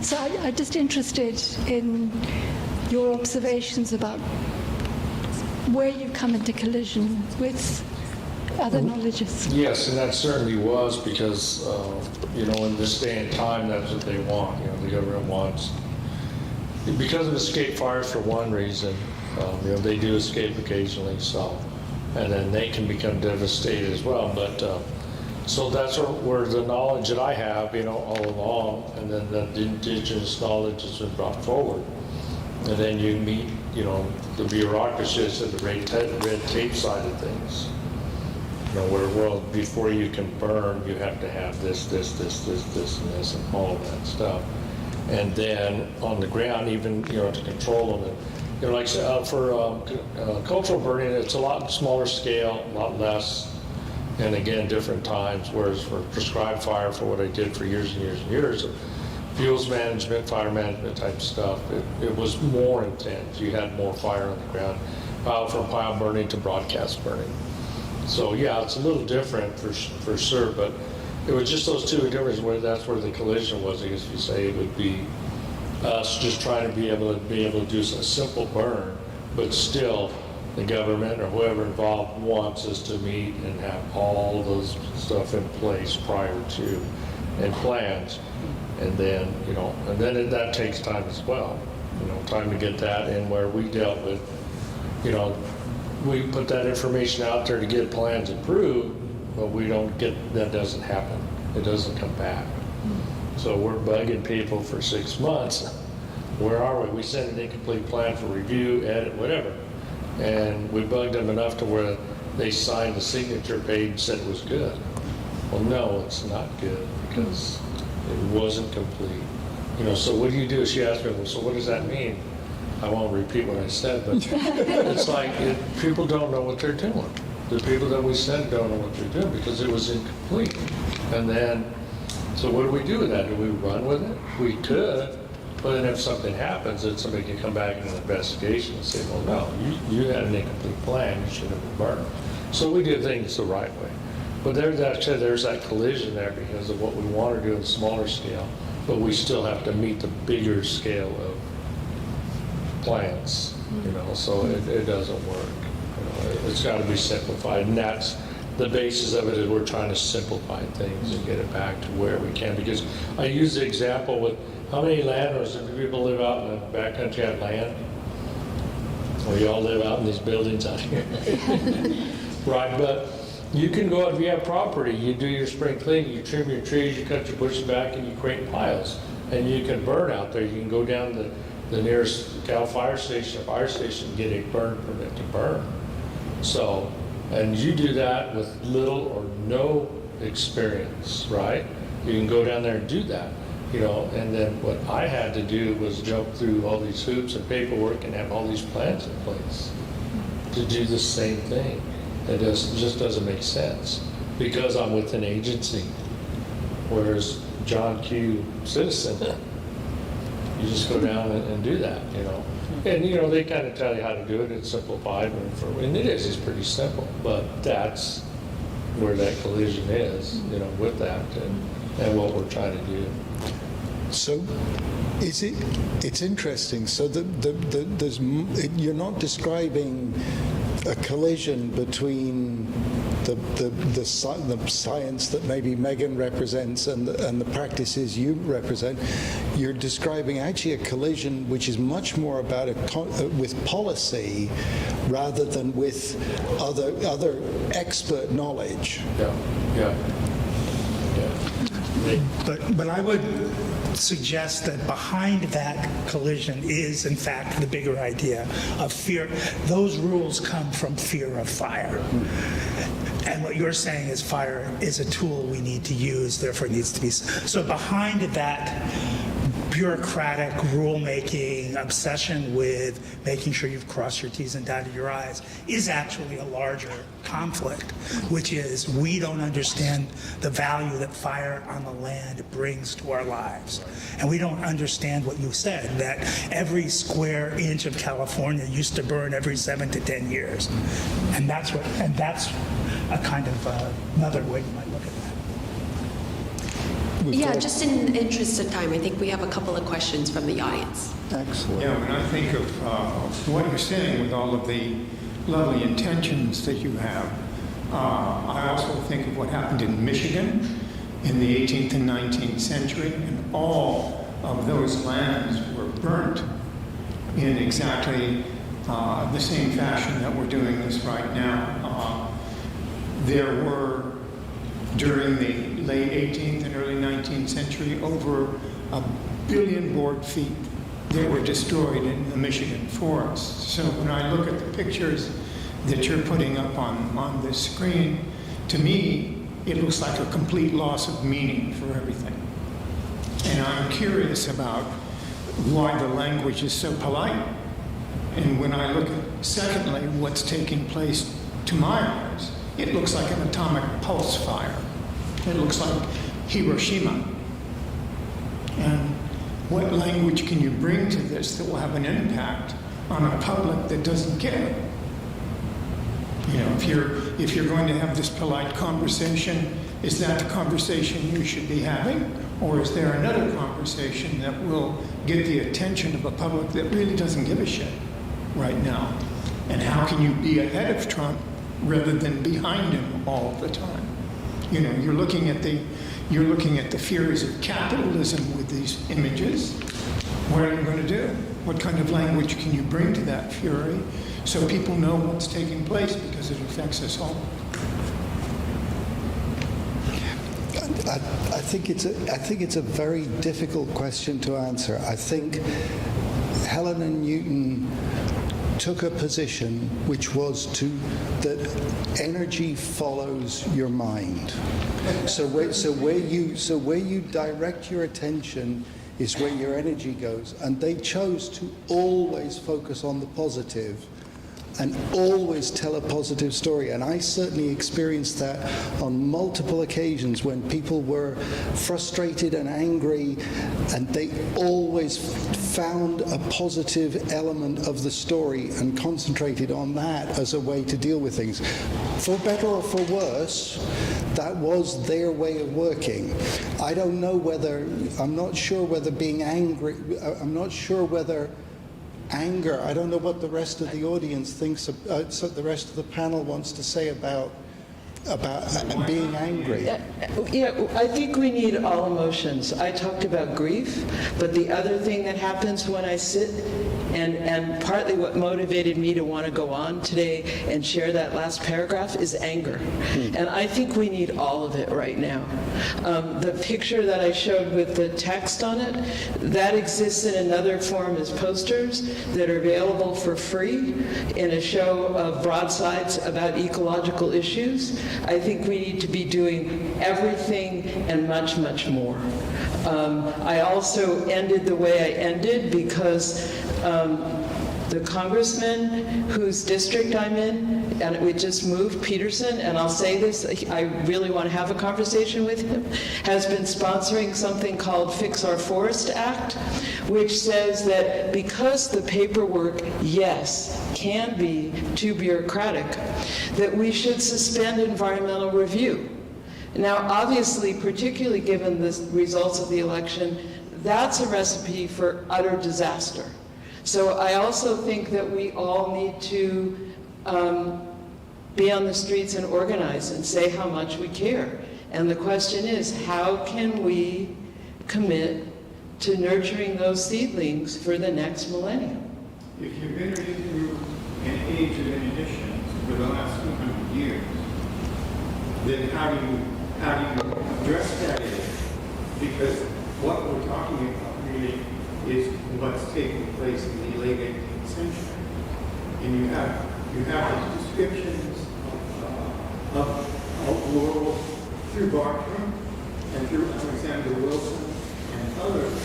So I'm just interested in your observations about where you come into collision with other knowledges. Yes, and that certainly was because, in this day and time, that's what they want. The government wants, because of escape fires for one reason, they do escape occasionally, so, and then they can become devastated as well. But so that's where the knowledge that I have, all along, and then the indigenous knowledge has been brought forward. And then you meet, the bureaucracy, so the red tape side of things. Where before you can burn, you have to have this, and this, and all of that stuff. And then on the ground, even, to control them. And, like for cultural burning, it's a lot smaller scale, a lot less, and again, different times. Whereas for prescribed fire, for what I did for years and years and years, of fuels management, fire management type stuff, it was more intense. You had more fire on the ground, from pile burning to broadcast burning. So yeah, it's a little different for sure, but it was just those two differences where that's where the collision was. I guess you say it would be us just trying to be able to do a simple burn, but still the government or whoever involved wants us to meet and have all those stuff in place prior to and plans, and then that takes time as well. Time to get that in where we dealt with, we put that information out there to get plans approved, but we don't get, that doesn't happen. It doesn't come back. So we're bugging people for 6 months. Where are we? We send an incomplete plan for review, edit, whatever. And we bugged them enough to where they signed the signature page and said it was good. Well, no, it's not good because it wasn't complete. So what do you do? She asked me, well, so what does that mean? I won't repeat what I said, but it's like people don't know what they're doing. The people that we sent don't know what they're doing because it was incomplete. And then, so what do we do with that? Do we run with it? We could, but then if something happens, then somebody can come back in an investigation and say, well, no, you had an incomplete plan, you should have been burned. So we did things the right way. But there's that collision there because of what we want to do in smaller scale, but we still have to meet the bigger scale of plans, so it doesn't work. It's got to be simplified, and that's the basis of it. Is we're trying to simplify things and get it back to where we can. Because I use the example with how many landowners do people live out in the backcountry have land? Well, you all live out in these buildings out here, right? But you can go out if you have property. You do your spring cleaning, you trim your trees, you cut your bushes back, and you create piles, and you can burn out there. You can go down the nearest Cal fire station and get a burn permit to burn. So, and you do that with little or no experience, right? You can go down there and do that, and then what I had to do was jump through all these hoops and paperwork and have all these plans in place to do the same thing. It just doesn't make sense because I'm with an agency, whereas John Q. Citizen, you just go down and do that, And, they kind of tell you how to do it. It's simplified, and it's pretty simple. But that's where that collision is, with that and what we're trying to do. So, it's interesting. So you're not describing a collision between the science that maybe Megan represents and the practices you represent. You're describing actually a collision which is much more about with policy rather than with other expert knowledge. Yeah. But I would suggest that behind that collision is, in fact, the bigger idea of fear. Those rules come from fear of fire. And what you're saying is fire is a tool we need to use, therefore it needs to be. So behind that bureaucratic rulemaking obsession with making sure you've crossed your T's and dotted your I's is actually a larger conflict, which is we don't understand the value that fire on the land brings to our lives. And we don't understand what you said, that every square inch of California used to burn every 7 to 10 years. And that's a kind of another way you might look at that. Yeah, just in the interest of time, I think we have a couple of questions from the audience. Excellent. Yeah, when I think of what you're saying with all of the lovely intentions that you have, I also think of what happened in Michigan in the 18th and 19th century, and all of those lands were burnt in exactly the same fashion that we're doing this right now. There were, during the late 18th and early 19th century, over 1 billion board feet that were destroyed in the Michigan forest. So when I look at the pictures that you're putting up on this screen, to me, it looks like a complete loss of meaning for everything. And I'm curious about why the language is so polite. And when I look at, secondly, what's taking place to my eyes, it looks like an atomic pulse fire. It looks like Hiroshima. And what language can you bring to this that will have an impact on a public that doesn't care? You know, if you're going to have this polite conversation, is that the conversation you should be having? Or is there another conversation that will get the attention of a public that really doesn't give a shit right now? And how can you be ahead of Trump rather than behind him all the time? You know, you're looking at the fears of capitalism with these images. What are you going to do? What kind of language can you bring to that fury so people know what's taking place, because it affects us all? I think it's a very difficult question to answer. I think Helen and Newton took a position which was that energy follows your mind. So where you direct your attention is where your energy goes. And they chose to always focus on the positive and always tell a positive story. And I certainly experienced that on multiple occasions when people were frustrated and angry, and they always found a positive element of the story and concentrated on that as a way to deal with things. For better or for worse, that was their way of working. I don't know whether, I'm not sure whether being angry, I'm not sure whether anger, I don't know what the rest of the audience thinks, so the rest of the panel wants to say about being angry. Yeah, I think we need all emotions. I talked about grief, but the other thing that happens when I sit, and partly what motivated me to want to go on today and share that last paragraph, is anger. And I think we need all of it right now. The picture that I showed with the text on it, that exists in another form as posters that are available for free in a show of broadsides about ecological issues. I think we need to be doing everything and much, much more. I also ended the way I ended because the congressman whose district I'm in, and we just moved, Peterson, and I'll say this, I really want to have a conversation with him, has been sponsoring something called Fix Our Forest Act, which says that because the paperwork, yes, can be too bureaucratic, that we should suspend environmental review. Now, obviously, particularly given the results of the election, that's a recipe for utter disaster. So I also think that we all need to be on the streets and organize and say how much we care. And the question is, how can we commit to nurturing those seedlings for the next millennium? If you've entered into an age of inhibitions for the last 200 years, then how do you address that issue? Because what we're talking about really is what's taking place in the late 18th century. And you have these descriptions of world through Bartram and through Alexander Wilson and others.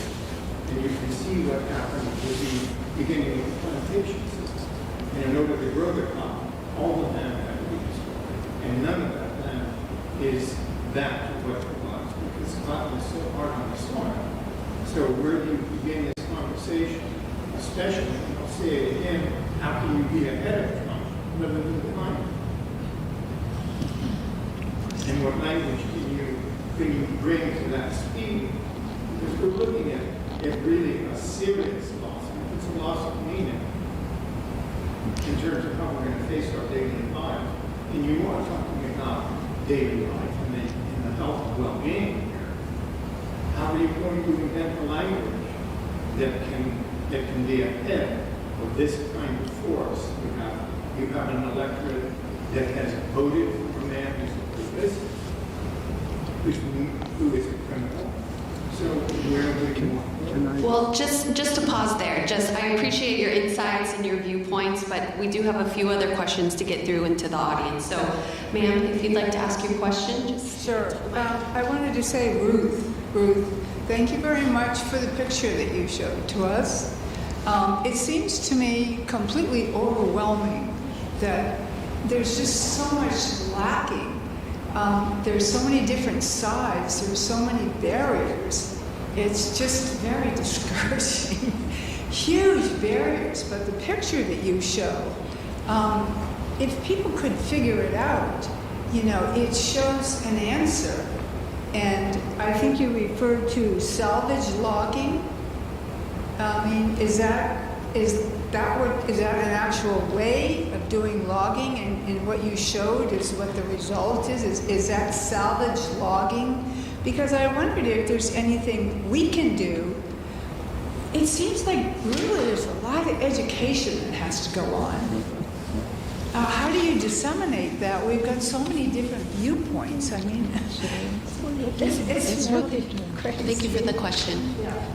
And you can see what happened with the beginning of the plantation system. And in order to grow the cotton, all the land had to be destroyed. And none of that land is back to what it was, because cotton is so hard on the soil. So where do you begin this conversation? Especially, I'll say it again, how can you be ahead of Trump rather than behind him? And what language can you bring to that speed? Because we're looking at really a serious loss. It's a loss of meaning in terms of how we're going to face our daily lives. And you are talking about daily life and the health and well-being here, how are you going to invent a language that can be ahead of this kind of force? You have an electorate that has voted for a man who's who is a criminal. So where would you want? Well, just to pause there, I appreciate your insights and your viewpoints, but we do have a few other questions to get through into the audience. So, ma'am, if you'd like to ask your question, just... Sure. I wanted to say, Ruth, thank you very much for the picture that you showed to us. It seems to me completely overwhelming that there's just so much lacking. There's so many different sides, there's so many barriers. It's just very discouraging. Huge barriers, but the picture that you show, if people could figure it out, it shows an answer. And I think you referred to salvage logging. I mean, is that an actual way of doing logging? And what you showed is what the result is? Is that salvage logging? Because I wondered if there's anything we can do. It seems like really there's a lot of education that has to go on. How do you disseminate that? We've got so many different viewpoints. I mean, it's really crazy. Thank you for the question. Yeah.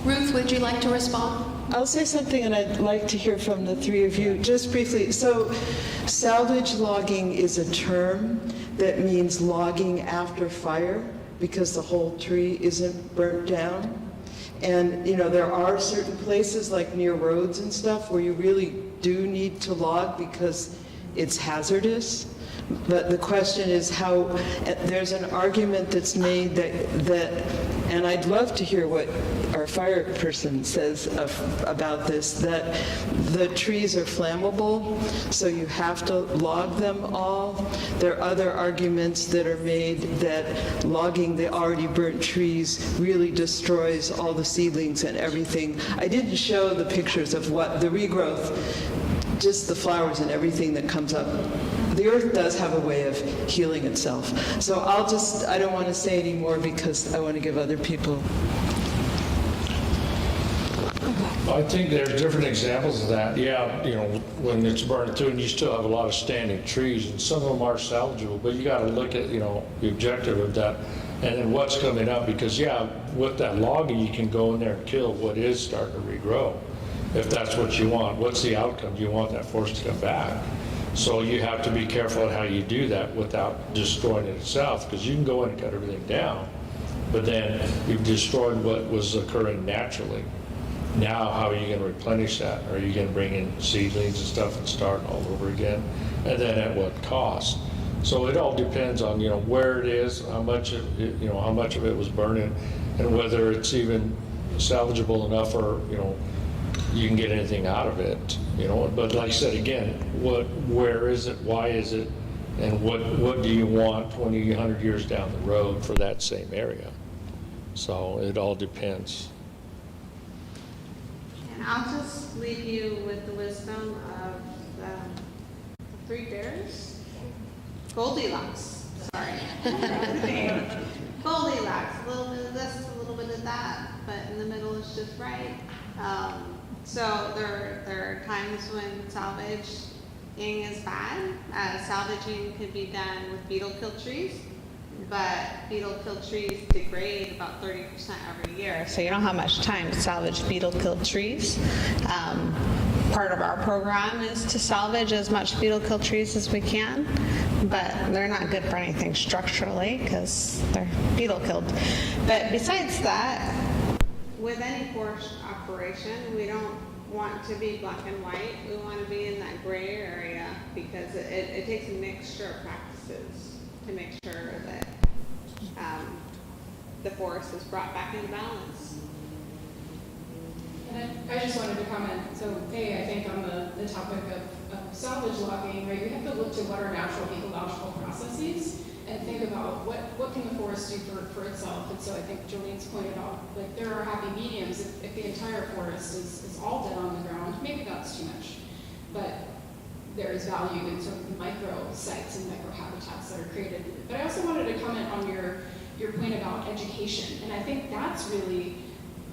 Ruth, would you like to respond? I'll say something, and I'd like to hear from the three of you, just briefly. So, salvage logging is a term that means logging after fire, because the whole tree isn't burnt down. And, there are certain places, like near roads and stuff, where you really do need to log because it's hazardous. But the question is how, there's an argument that's made that, and I'd love to hear what our fire person says about this, that the trees are flammable, so you have to log them all. There are other arguments that are made that logging the already burnt trees really destroys all the seedlings and everything. I didn't show the pictures of what the regrowth, just the flowers and everything that comes up. The earth does have a way of healing itself. So I don't want to say any more because I want to give other people. I think there's different examples of that. Yeah, when it's burned through and you still have a lot of standing trees, and some of them are salvageable, but you got to look at, the objective of that and then what's coming up, because with that logging, you can go in there and kill what is starting to regrow. If that's what you want, what's the outcome? Do you want that forest to come back? So you have to be careful at how you do that without destroying it itself, because you can go in and cut everything down, but then you've destroyed what was occurring naturally. Now, how are you going to replenish that? Are you going to bring in seedlings and stuff and start all over again? And then at what cost? So it all depends on, where it is, how much of it was burning, and whether it's even salvageable enough, or, you can get anything out of it, But like I said, again, where is it, why is it, and what do you want 20, 100 years down the road for that same area? So it all depends. And I'll just leave you with the wisdom of the three bears. Goldilocks. Sorry. Goldilocks. A little bit of this, a little bit of that, but in the middle is just right. So there are times when salvaging is bad. Salvaging could be done with beetle-killed trees, but beetle-killed trees degrade about 30% every year. So you don't have much time to salvage beetle-killed trees. Part of our program is to salvage as much beetle-killed trees as we can, but they're not good for anything structurally because they're beetle-killed. But besides that, with any forest operation, we don't want to be black and white. We want to be in that gray area because it takes a mixture of practices to make sure that the forest is brought back into balance. And I just wanted to comment. So, I think on the topic of salvage logging, right, we have to look to what are natural ecological processes and think about what can the forest do for itself. And so I think Jolene's pointed out, like, there are happy mediums. If the entire forest is all dead on the ground, maybe that's too much. But there is value in sort of micro sites and micro habitats that are created. But I also wanted to comment on your point about education, and I think that's really,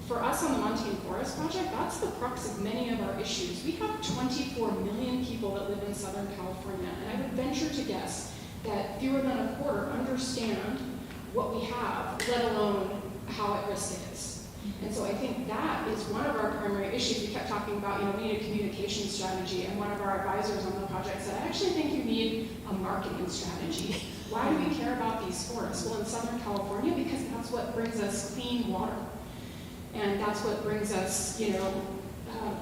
for us on the Montane Forest Project, that's the crux of many of our issues. We have 24 million people that live in Southern California, and I would venture to guess that fewer than a quarter understand what we have, let alone how at risk it is. And so I think that is one of our primary issues. We kept talking about, we need a communication strategy, and one of our advisors on the project said, I actually think you need a marketing strategy. Why do we care about these forests? Well, in Southern California, because that's what brings us clean water. And that's what brings us,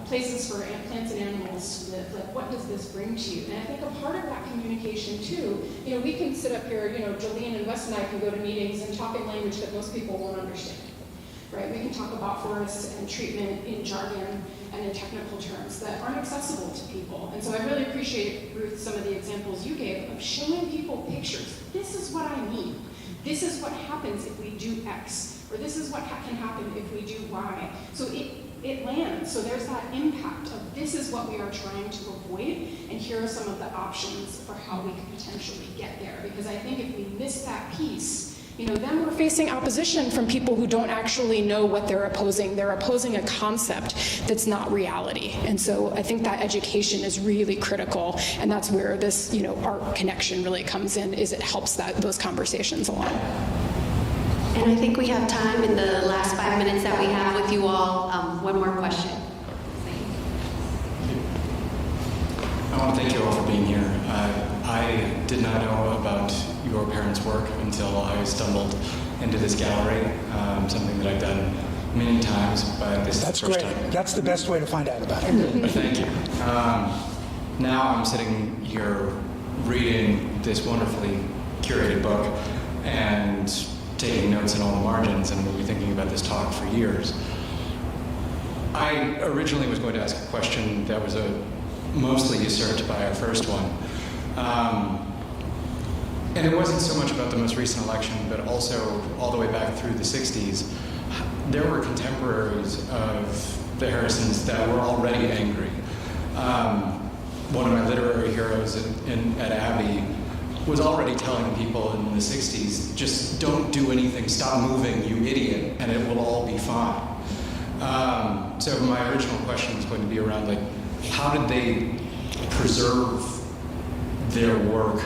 places for plants and animals to live. Like, what does this bring to you? And I think a part of that communication too, we can sit up here, Jolene and Wes and I can go to meetings and talk in language that most people won't understand. Right? We can talk about forests and treatment in jargon and in technical terms that aren't accessible to people. And so I really appreciate, Ruth, some of the examples you gave of showing people pictures. This is what I mean. This is what happens if we do X, or this is what can happen if we do Y. So it lands. So there's that impact of this is what we are trying to avoid, and here are some of the options for how we could potentially get there. Because I think if we miss that piece, then we're facing opposition from people who don't actually know what they're opposing. They're opposing a concept that's not reality. And so I think that education is really critical, and that's where this, art connection really comes in, is it helps those conversations along. And I think we have time in the last 5 minutes that we have with you all. One more question. I want to thank you all for being here. I did not know about your parents' work until I stumbled into this gallery, something that I've done many times, but this is the first time. That's the best way to find out about it. Thank you. Now I'm sitting here reading this wonderfully curated book and taking notes in all the margins, and we'll be thinking about this talk for years. I originally was going to ask a question that was mostly usurped by our first one. And it wasn't so much about the most recent election, but also all the way back through the 60s. There were contemporaries of the Harrisons that were already angry. One of my literary heroes at Abbey was already telling people in the 60s, just don't do anything, stop moving, you idiot, and it will all be fine. So my original question was going to be around, how did they preserve their work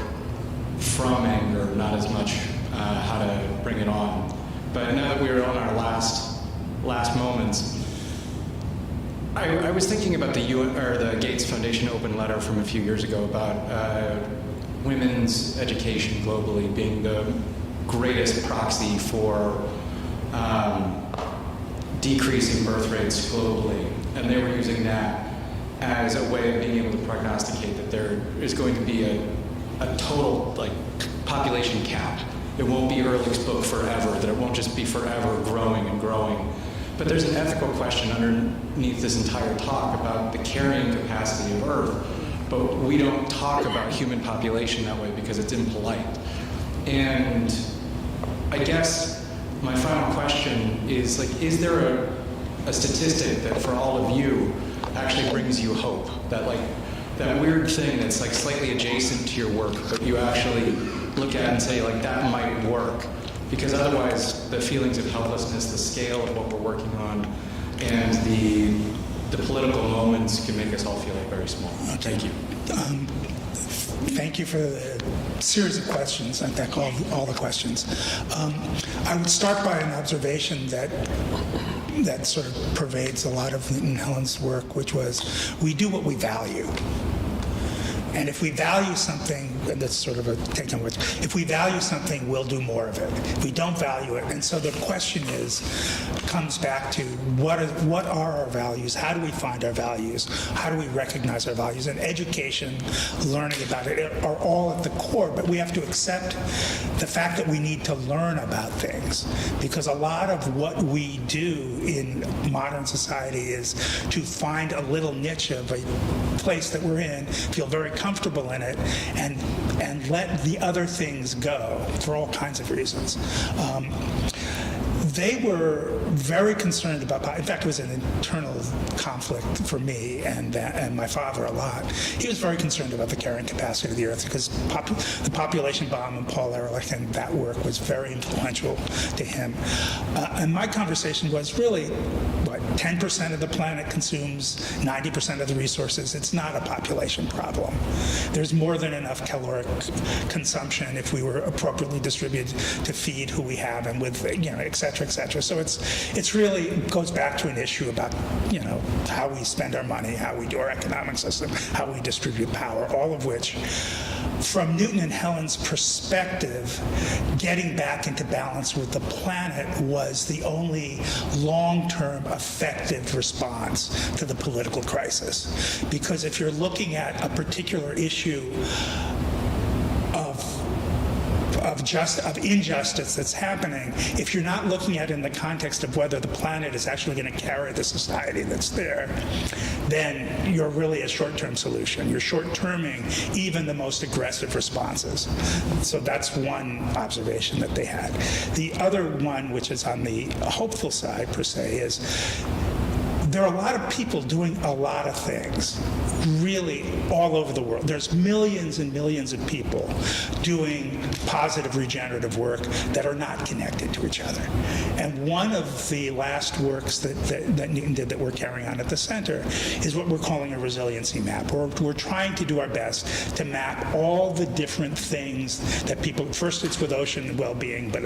from anger, not as much how to bring it on. But now that we're on our last moments, I was thinking about the Gates Foundation open letter from a few years ago about women's education globally being the greatest proxy for decreasing birth rates globally. And they were using that as a way of being able to prognosticate that there is going to be a total population cap. It won't be Ehrlich's book forever, that it won't just be forever growing and growing. But there's an ethical question underneath this entire talk about the carrying capacity of Earth, but we don't talk about human population that way because it's impolite. And I guess my final question is, is there a statistic that for all of you actually brings you hope? That weird thing that's slightly adjacent to your work, but you actually look at and say, that might work. Because otherwise, the feelings of helplessness, the scale of what we're working on, and the political moments can make us all feel very small. Okay. Thank you. Thank you for the series of questions. I think all the questions. I would start by an observation that sort of pervades a lot of Newton Helen's work, which was, we do what we value. And if we value something, and that's sort of a take on which, if we value something, we'll do more of it. If we don't value it, and so the question comes back to what are our values? How do we find our values? How do we recognize our values? And education, learning about it are all at the core, but we have to accept the fact that we need to learn about things, because a lot of what we do in modern society is to find a little niche of a place that we're in, feel very comfortable in it, and let the other things go for all kinds of reasons. they were very concerned about, in fact, it was an internal conflict for me and my father a lot. He was very concerned about the carrying capacity of the Earth because the population bomb and Paul Ehrlich and that work was very influential to him. And my conversation was really, 10% of the planet consumes 90% of the resources. It's not a population problem. There's more than enough caloric consumption if we were appropriately distributed to feed who we have and with, et cetera, et cetera. So it's really goes back to an issue about, how we spend our money, how we do our economic system, how we distribute power, all of which, from Newton and Helen's perspective, getting back into balance with the planet was the only long-term effective response to the political crisis. Because if you're looking at a particular issue of injustice that's happening, if you're not looking at it in the context of whether the planet is actually going to carry the society that's there, then you're really a short-term solution. You're short-terming even the most aggressive responses. So that's one observation that they had. The other one, which is on the hopeful side per se, is there are a lot of people doing a lot of things, really all over the world. There's millions and millions of people doing positive regenerative work that are not connected to each other. And one of the last works that Newton did that we're carrying on at the center is what we're calling a resiliency map. We're trying to do our best to map all the different things that people, first it's with ocean well-being, but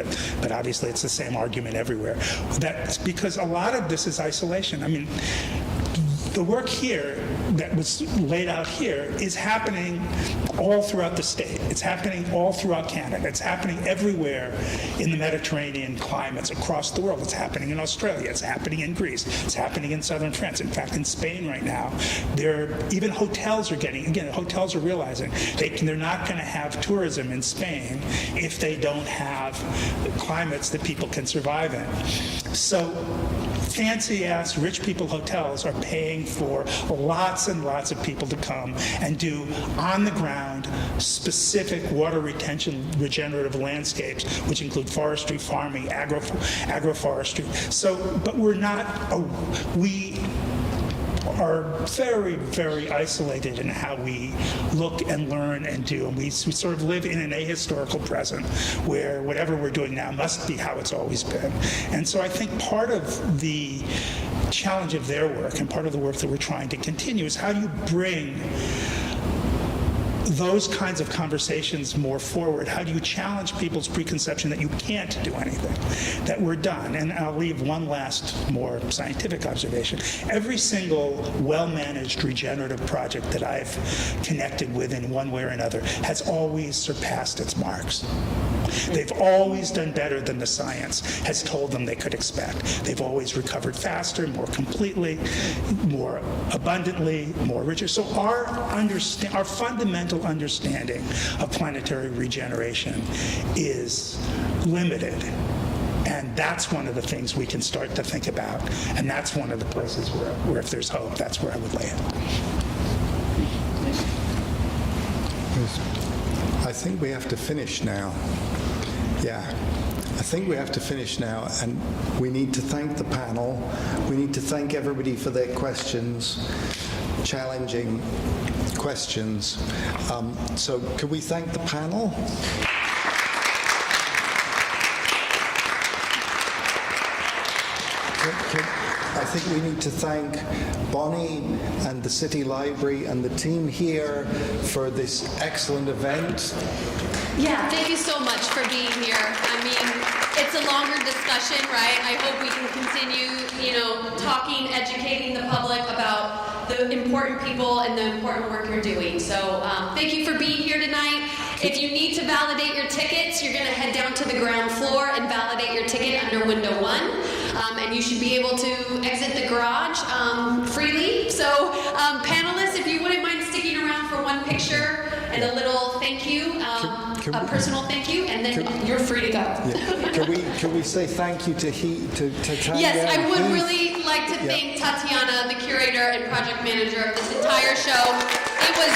obviously it's the same argument everywhere. That's because a lot of this is isolation. I mean, the work here that was laid out here is happening all throughout the state. It's happening all throughout Canada. It's happening everywhere in the Mediterranean climates across the world. It's happening in Australia. It's happening in Greece. It's happening in southern France. In fact, in Spain right now, even hotels hotels are realizing they're not going to have tourism in Spain if they don't have climates that people can survive in. So fancy-ass rich people hotels are paying for lots and lots of people to come and do on-the-ground specific water retention regenerative landscapes, which include forestry, farming, agroforestry. So, but we are very, very isolated in how we look and learn and do. And we sort of live in an ahistorical present where whatever we're doing now must be how it's always been. And so I think part of the challenge of their work and part of the work that we're trying to continue is how do you bring those kinds of conversations more forward? How do you challenge people's preconception that you can't do anything, that we're done? And I'll leave one last more scientific observation. Every single well-managed regenerative project that I've connected with in one way or another has always surpassed its marks. They've always done better than the science has told them they could expect. They've always recovered faster, more completely, more abundantly, more richer. So our fundamental understanding of planetary regeneration is limited. And that's one of the things we can start to think about. And that's one of the places where if there's hope, that's where I would lay it. I think we have to finish now. Yeah. I think we have to finish now, and we need to thank the panel. We need to thank everybody for their questions, challenging questions. So could we thank the panel? I think we need to thank Bonnie and the City Library and the team here for this excellent event. Yeah, thank you so much for being here. I mean, it's a longer discussion, right? I hope we can continue, talking, educating the public about the important people and the important work you're doing. So thank you for being here tonight. If you need to validate your tickets, you're going to head down to the ground floor and validate your ticket under window 1. And you should be able to exit the garage freely. So panelists, if you wouldn't mind sticking around for one picture and a little thank you, a personal thank you, and then you're free to go. Yeah. Can we say thank you to Tanya? Yes, I would really like to thank Tatiana, the curator and project manager of this entire show. It was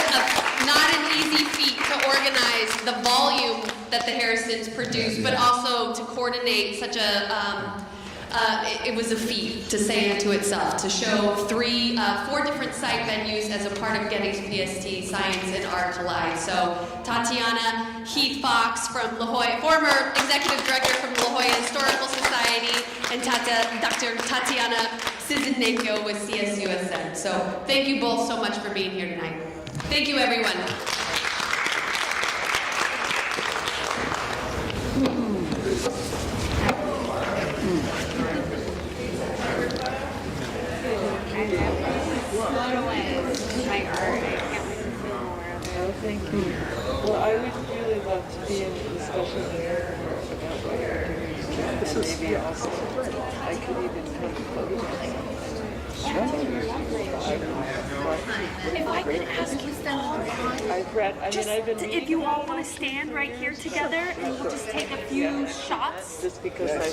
not an easy feat to organize the volume that the Harrisons produced, but also to coordinate such a it was a feat to say unto itself, to show 4 different site venues as a part of Getty's PST Science and Art Collide. So Tatiana Heath Fox from La Jolla, former executive director from La Jolla Historical Society, and Dr. Tatiana Cizinecchio with CSUSN. So thank you both so much for being here tonight. Thank you, everyone. Thank you. Well, I would really love to be in the discussion about what you're doing. This is maybe also I could even come to photograph. If I could ask you if you all want to stand right here together and we'll just take a few shots. Just because